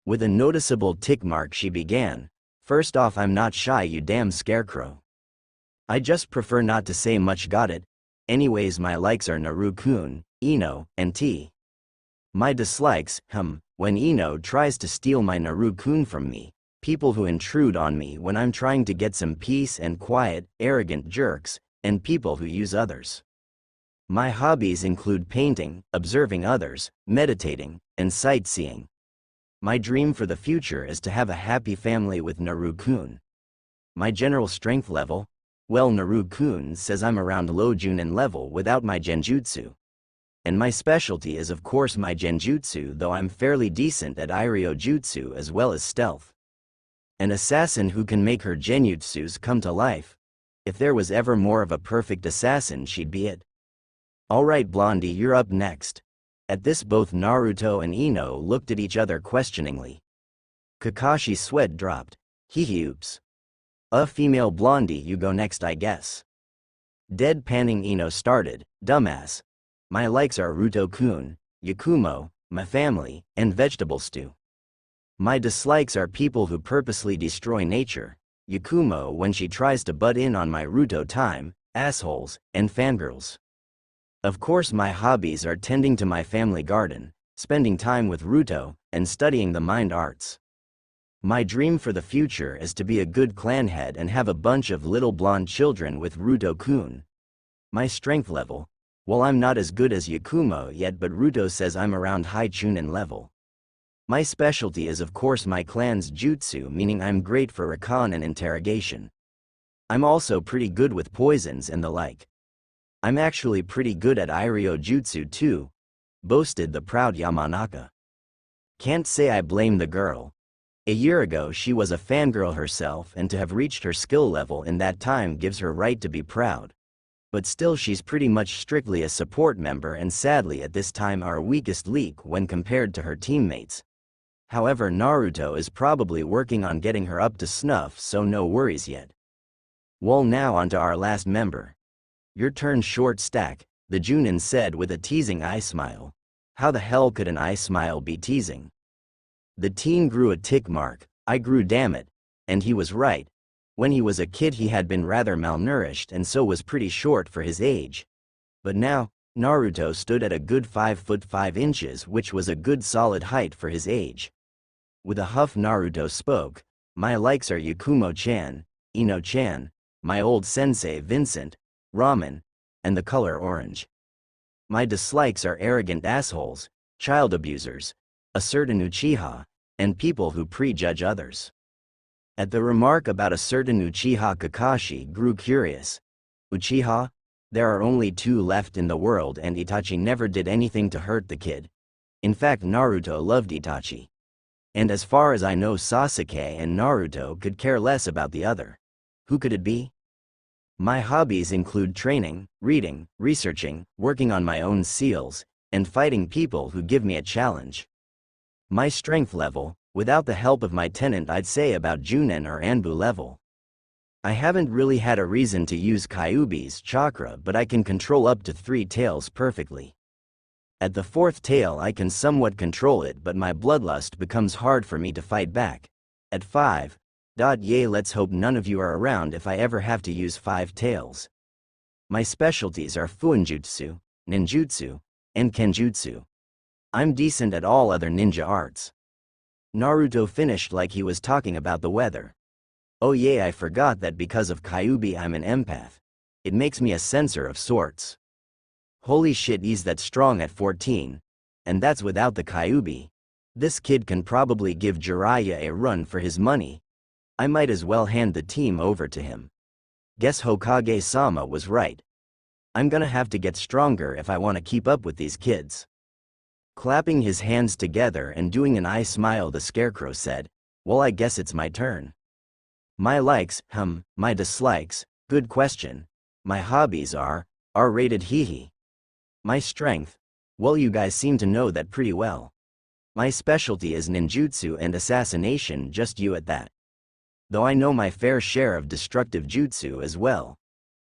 With a noticeable tick mark she began. First off, I'm not shy, you damn scarecrow. I just prefer not to say much, got it? Anyways, my likes are Naru-kun, Ino, and T. My dislikes, when Ino tries to steal my Naru-kun from me, people who intrude on me when I'm trying to get some peace and quiet, arrogant jerks, and people who use others. My hobbies include painting, observing others, meditating, and sightseeing. My dream for the future is to have a happy family with Naru-kun. My general strength level? Well, Naru-kun says I'm around low Junin level without my genjutsu. And my specialty is of course my genjutsu, though I'm fairly decent at Iryo jutsu as well as stealth. An assassin who can make her genjutsus come to life. If there was ever more of a perfect assassin, she'd be it. Alright Blondie, you're up next. At this both Naruto and Ino looked at each other questioningly. Kakashi's sweat dropped. Oops. Female Blondie, you go next I guess. Deadpanning Ino started, dumbass. My likes are Ruto-kun, Yakumo, my family, and vegetable stew. My dislikes are people who purposely destroy nature, Yakumo when she tries to butt in on my Ruto time, assholes, and fangirls. Of course my hobbies are tending to my family garden, spending time with Ruto, and studying the mind arts. My dream for the future is to be a good clan head and have a bunch of little blonde children with Ruto-kun. My strength level, Well, I'm not as good as Yakumo yet, but Ruto says I'm around high Chunin level. My specialty is of course my clan's jutsu, meaning I'm great for recon and interrogation. I'm also pretty good with poisons and the like. I'm actually pretty good at Iryo jutsu too, boasted the proud Yamanaka. Can't say I blame the girl. A year ago she was a fangirl herself, and to have reached her skill level in that time gives her right to be proud. But still she's pretty much strictly a support member, and sadly at this time our weakest link when compared to her teammates. However, Naruto is probably working on getting her up to snuff, so no worries yet. Well, now onto our last member. Your turn, short stack, the Junin said with a teasing eye smile. How the hell could an eye smile be teasing? The teen grew a tick mark. I grew, damn it. And he was right. When he was a kid he had been rather malnourished and so was pretty short for his age. But now, Naruto stood at a good 5 foot 5 inches, which was a good solid height for his age. With a huff Naruto spoke, my likes are Yakumo-chan, Ino-chan, my old sensei Vincent, ramen, and the color orange. My dislikes are arrogant assholes, child abusers, a certain Uchiha, and people who prejudge others. At the remark about a certain Uchiha, Kakashi grew curious. Uchiha? There are only 2 left in the world, and Itachi never did anything to hurt the kid. In fact, Naruto loved Itachi. And as far as I know, Sasuke and Naruto could care less about the other. Who could it be? My hobbies include training, reading, researching, working on my own seals, and fighting people who give me a challenge. My strength level, without the help of my tenant, I'd say about Junin or Anbu level. I haven't really had a reason to use Kyuubi's chakra, but I can control up to 3 tails perfectly. At the 4th tail I can somewhat control it, but my bloodlust becomes hard for me to fight back. At 5. Yay, let's hope none of you are around if I ever have to use 5 tails. My specialties are Fuinjutsu, Ninjutsu, and Kenjutsu. I'm decent at all other ninja arts. Naruto finished like he was talking about the weather. Oh yeah, I forgot that because of Kyuubi I'm an empath. It makes me a sensor of sorts. Holy shit, he's that strong at 14. And that's without the Kyuubi. This kid can probably give Jiraiya a run for his money. I might as well hand the team over to him. Guess Hokage-sama was right. I'm gonna have to get stronger if I want to keep up with these kids. Clapping his hands together and doing an eye smile, the Scarecrow said, well, I guess it's my turn. My likes, my dislikes, good question. My hobbies are R-rated, hehe. My strength, well, you guys seem to know that pretty well. My specialty is ninjutsu and assassination, just you at that. Though I know my fair share of destructive jutsu as well.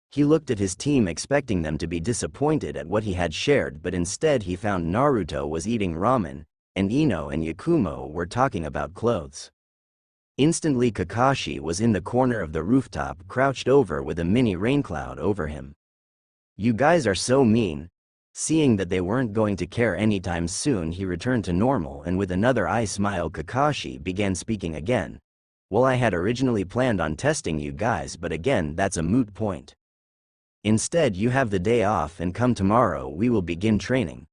He looked at his team expecting them to be disappointed at what he had shared, but instead he found Naruto was eating ramen, and Ino and Yakumo were talking about clothes. Instantly Kakashi was in the corner of the rooftop, crouched over with a mini raincloud over him. You guys are so mean. Seeing that they weren't going to care anytime soon, he returned to normal, and with another eye smile Kakashi began speaking again. Well, I had originally planned on testing you guys, but again that's a moot point. Instead you have the day off, and come tomorrow we will begin training.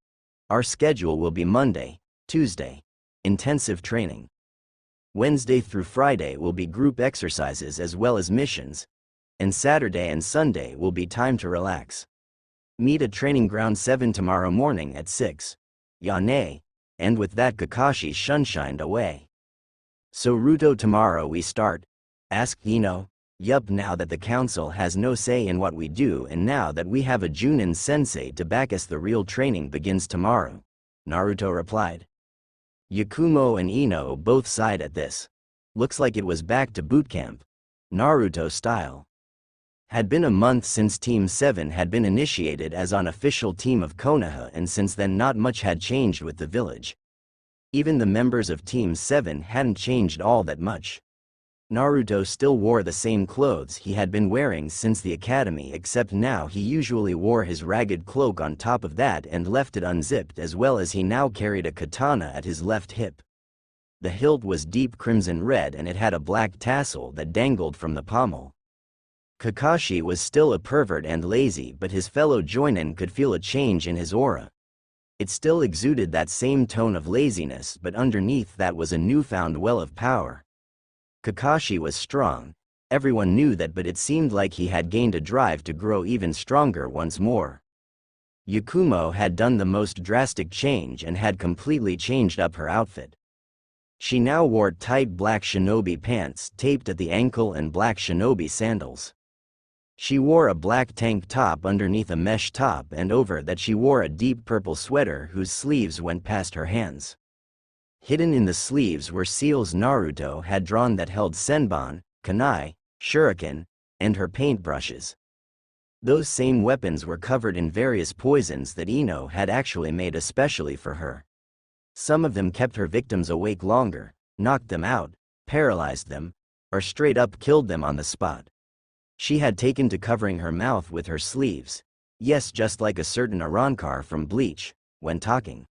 Our schedule will be Monday, Tuesday, intensive training. Wednesday through Friday will be group exercises as well as missions, and Saturday and Sunday will be time to relax. Meet at Training Ground 7 tomorrow morning at 6. Yane. And with that Kakashi shunshined away. So Ruto, tomorrow we start? Asked Ino. Yup, now that the council has no say in what we do, and now that we have a Junin sensei to back us, the real training begins tomorrow, Naruto replied. Yakumo and Ino both sighed at this. Looks like it was back to boot camp, Naruto style. Had been a month since Team 7 had been initiated as an official team of Konoha, and since then not much had changed with the village. Even the members of Team 7 hadn't changed all that much. Naruto still wore the same clothes he had been wearing since the academy, except now he usually wore his ragged cloak on top of that and left it unzipped, as well as he now carried a katana at his left hip. The hilt was deep crimson red and it had a black tassel that dangled from the pommel. Kakashi was still a pervert and lazy, but his fellow joinin could feel a change in his aura. It still exuded that same tone of laziness, but underneath that was a newfound well of power. Kakashi was strong. Everyone knew that, but it seemed like he had gained a drive to grow even stronger once more. Yakumo had done the most drastic change and had completely changed up her outfit. She now wore tight black shinobi pants taped at the ankle and black shinobi sandals. She wore a black tank top underneath a mesh top, and over that she wore a deep purple sweater whose sleeves went past her hands. Hidden in the sleeves were seals Naruto had drawn that held senbon, kunai, shuriken, and her paintbrushes. Those same weapons were covered in various poisons that Ino had actually made especially for her. Some of them kept her victims awake longer, knocked them out, paralyzed them, or straight up killed them on the spot. She had taken to covering her mouth with her sleeves, yes, just like a certain Arankar from Bleach, when talking.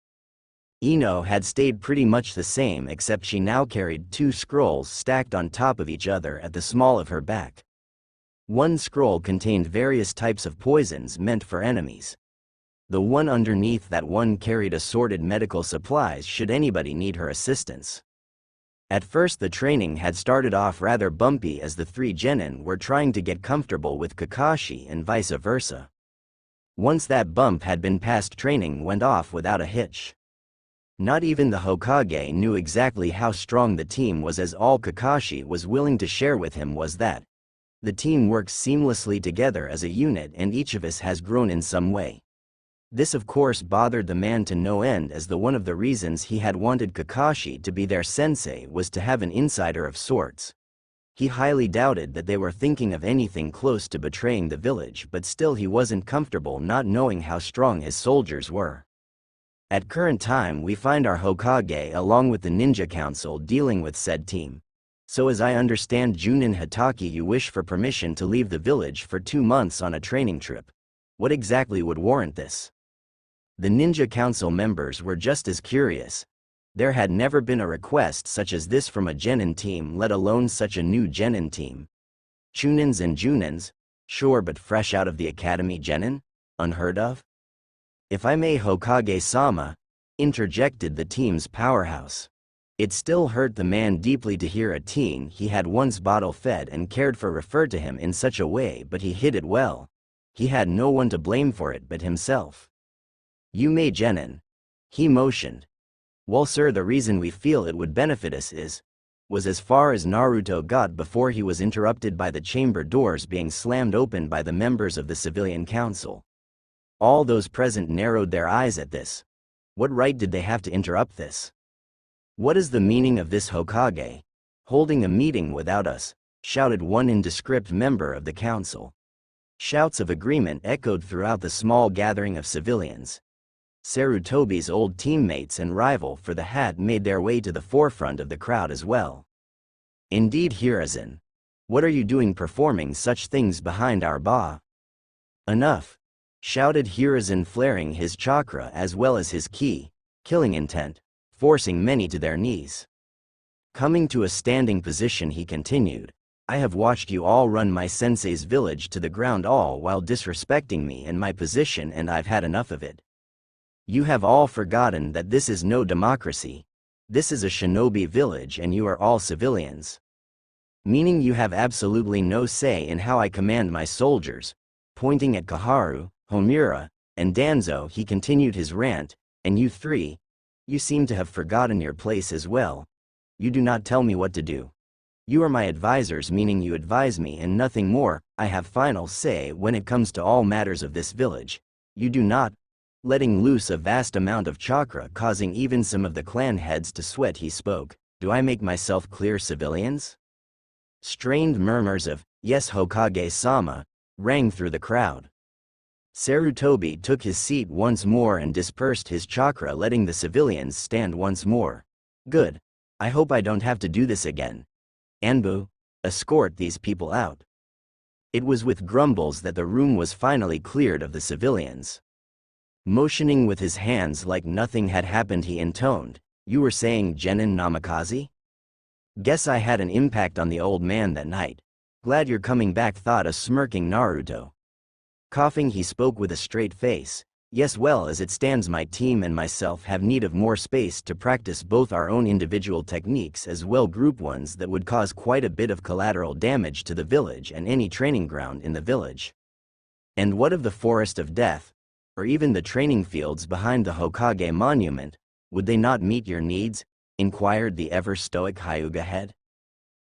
Ino had stayed pretty much the same, except she now carried 2 scrolls stacked on top of each other at the small of her back. One scroll contained various types of poisons meant for enemies. The one underneath that one carried assorted medical supplies should anybody need her assistance. At first the training had started off rather bumpy, as the 3 genin were trying to get comfortable with Kakashi and vice versa. Once that bump had been passed, training went off without a hitch. Not even the Hokage knew exactly how strong the team was, as all Kakashi was willing to share with him was that the team works seamlessly together as a unit and each of us has grown in some way. This of course bothered the man to no end, as one of the reasons he had wanted Kakashi to be their sensei was to have an insider of sorts. He highly doubted that they were thinking of anything close to betraying the village, but still he wasn't comfortable not knowing how strong his soldiers were. At current time we find our Hokage along with the Ninja Council dealing with said team. So as I understand, Junin Hitaki, you wish for permission to leave the village for 2 months on a training trip. What exactly would warrant this? The Ninja Council members were just as curious. There had never been a request such as this from a genin team, let alone such a new genin team. Chunins and Junins, sure, but fresh out of the academy genin? Unheard of? If I may, Hokage-sama, interjected the team's powerhouse. It still hurt the man deeply to hear a teen he had once bottle-fed and cared for referred to him in such a way, but he hid it well. He had no one to blame for it but himself. You may genin. He motioned. Well sir, the reason we feel it would benefit us was as far as Naruto got before he was interrupted by the chamber doors being slammed open by the members of the civilian council. All those present narrowed their eyes at this. What right did they have to interrupt this? What is the meaning of this, Hokage? Holding a meeting without us, shouted one indescript member of the council. Shouts of agreement echoed throughout the small gathering of civilians. Sarutobi's old teammates and rival for the hat made their way to the forefront of the crowd as well. Indeed, Hiruzen. What are you doing performing such things behind our ba? Enough! Shouted Hiruzen, flaring his chakra as well as his ki, killing intent, forcing many to their knees. Coming to a standing position, he continued, I have watched you all run my sensei's village to the ground, all while disrespecting me and my position, and I've had enough of it. You have all forgotten that this is no democracy. This is a shinobi village and you are all civilians. Meaning you have absolutely no say in how I command my soldiers. Pointing at Kaharu, Homura, and Danzo, he continued his rant, and you 3, you seem to have forgotten your place as well. You do not tell me what to do. You are my advisors, meaning you advise me and nothing more. I have final say when it comes to all matters of this village. You do not. Letting loose a vast amount of chakra, causing even some of the clan heads to sweat, he spoke. Do I make myself clear, civilians? Strained murmurs of, yes Hokage-sama, rang through the crowd. Sarutobi took his seat once more and dispersed his chakra, letting the civilians stand once more. Good. I hope I don't have to do this again. Anbu, escort these people out. It was with grumbles that the room was finally cleared of the civilians. Motioning with his hands like nothing had happened, he intoned, you were saying Genin Namikaze? Guess I had an impact on the old man that night. Glad you're coming back, thought a smirking Naruto. Coughing, he spoke with a straight face. Yes, well, as it stands, my team and myself have need of more space to practice both our own individual techniques as well group ones that would cause quite a bit of collateral damage to the village and any training ground in the village. And what of the Forest of Death, or even the training fields behind the Hokage monument? Would they not meet your needs? Inquired the ever-stoic Hyuga head.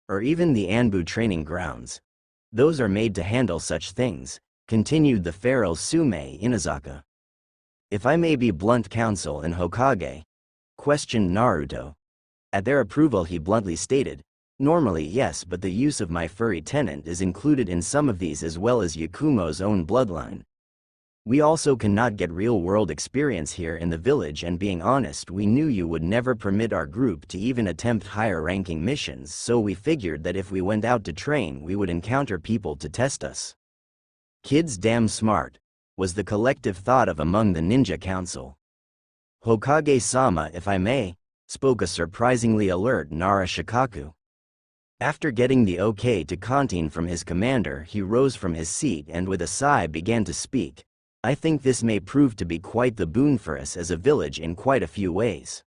Or even the Anbu training grounds? Those are made to handle such things, continued the feral Sume Inazaka. If I may be blunt, council and Hokage? Questioned Naruto. At their approval, he bluntly stated, normally yes, but the use of my furry tenant is included in some of these as well as Yakumo's own bloodline. We also cannot get real-world experience here in the village, and being honest, we knew you would never permit our group to even attempt higher-ranking missions, so we figured that if we went out to train we would encounter people to test us. Kids damn smart, was the collective thought of among the ninja council. Hokage-sama, if I may, spoke a surprisingly alert Nara Shikaku. After getting the okay to canteen from his commander, he rose from his seat and with a sigh began to speak. I think this may prove to be quite the boon for us as a village in quite a few ways.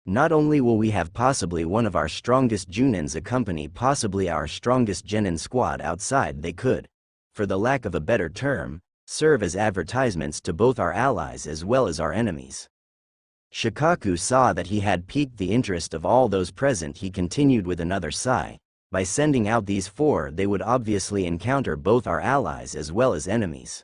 Not only will we have possibly one of our strongest Junins accompany possibly our strongest Genin squad outside, they could, for the lack of a better term, serve as advertisements to both our allies as well as our enemies. Shikaku saw that he had piqued the interest of all those present. He continued with another sigh. By sending out these four, they would obviously encounter both our allies as well as enemies.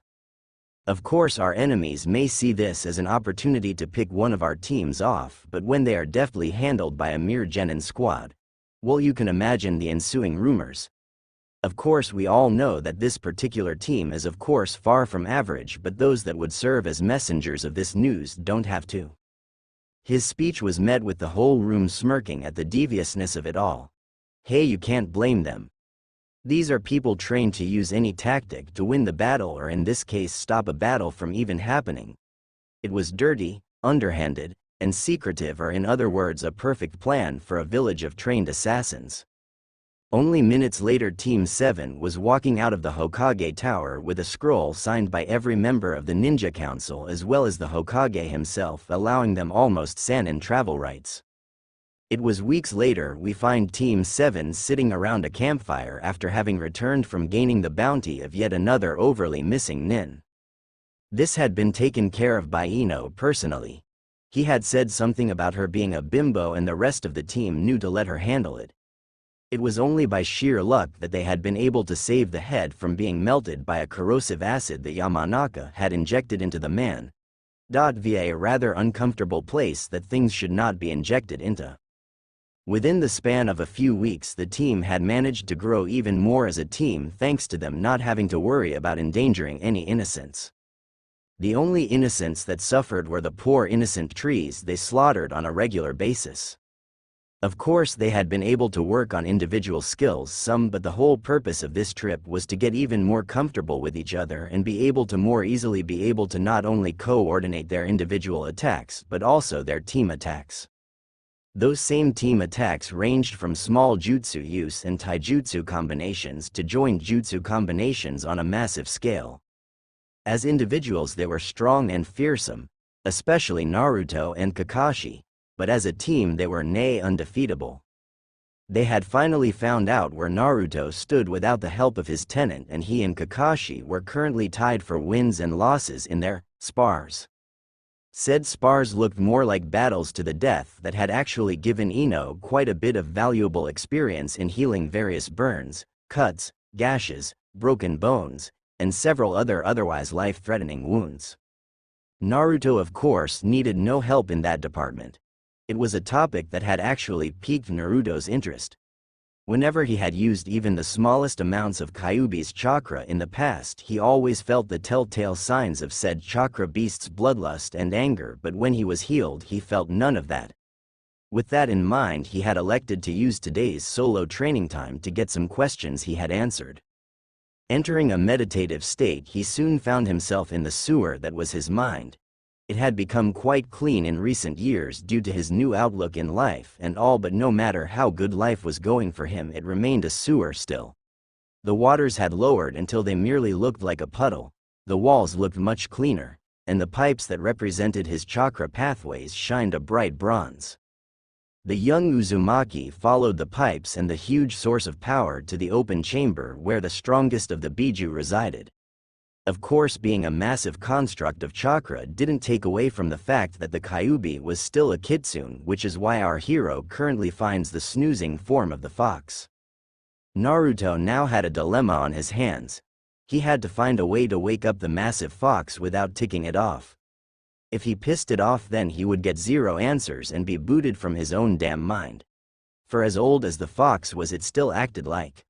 Of course, our enemies may see this as an opportunity to pick one of our teams off, but when they are deftly handled by a mere Genin squad, well, you can imagine the ensuing rumors. Of course, we all know that this particular team is of course far from average, but those that would serve as messengers of this news don't have to. His speech was met with the whole room smirking at the deviousness of it all. Hey, you can't blame them. These are people trained to use any tactic to win the battle, or in this case stop a battle from even happening. It was dirty, underhanded, and secretive, or in other words a perfect plan for a village of trained assassins. Only minutes later, Team 7 was walking out of the Hokage Tower with a scroll signed by every member of the Ninja Council as well as the Hokage himself, allowing them almost Sannin travel rights. It was weeks later we find Team 7 sitting around a campfire after having returned from gaining the bounty of yet another overly missing nin. This had been taken care of by Ino personally. He had said something about her being a bimbo and the rest of the team knew to let her handle it. It was only by sheer luck that they had been able to save the head from being melted by a corrosive acid that Yamanaka had injected into the man. Via a rather uncomfortable place that things should not be injected into. Within the span of a few weeks, the team had managed to grow even more as a team thanks to them not having to worry about endangering any innocents. The only innocents that suffered were the poor innocent trees they slaughtered on a regular basis. Of course, they had been able to work on individual skills some, but the whole purpose of this trip was to get even more comfortable with each other and be able to more easily be able to not only coordinate their individual attacks but also their team attacks. Those same team attacks ranged from small jutsu use and taijutsu combinations to joint jutsu combinations on a massive scale. As individuals they were strong and fearsome, especially Naruto and Kakashi, but as a team they were nay undefeatable. They had finally found out where Naruto stood without the help of his tenant, and he and Kakashi were currently tied for wins and losses in their spars. Said spars looked more like battles to the death that had actually given Ino quite a bit of valuable experience in healing various burns, cuts, gashes, broken bones, and several other otherwise life-threatening wounds. Naruto, of course, needed no help in that department. It was a topic that had actually piqued Naruto's interest. Whenever he had used even the smallest amounts of Kyuubi's chakra in the past, he always felt the telltale signs of said chakra beast's bloodlust and anger, but when he was healed he felt none of that. With that in mind, he had elected to use today's solo training time to get some questions he had answered. Entering a meditative state, he soon found himself in the sewer that was his mind. It had become quite clean in recent years due to his new outlook in life and all, but no matter how good life was going for him, it remained a sewer still. The waters had lowered until they merely looked like a puddle, the walls looked much cleaner, and the pipes that represented his chakra pathways shined a bright bronze. The young Uzumaki followed the pipes and the huge source of power to the open chamber where the strongest of the Biju resided. Of course, being a massive construct of chakra didn't take away from the fact that the Kyuubi was still a kitsune, which is why our hero currently finds the snoozing form of the fox. Naruto now had a dilemma on his hands. He had to find a way to wake up the massive fox without ticking it off. If he pissed it off, then he would get 0 answers and be booted from his own damn mind. For as old as the fox was, it still acted like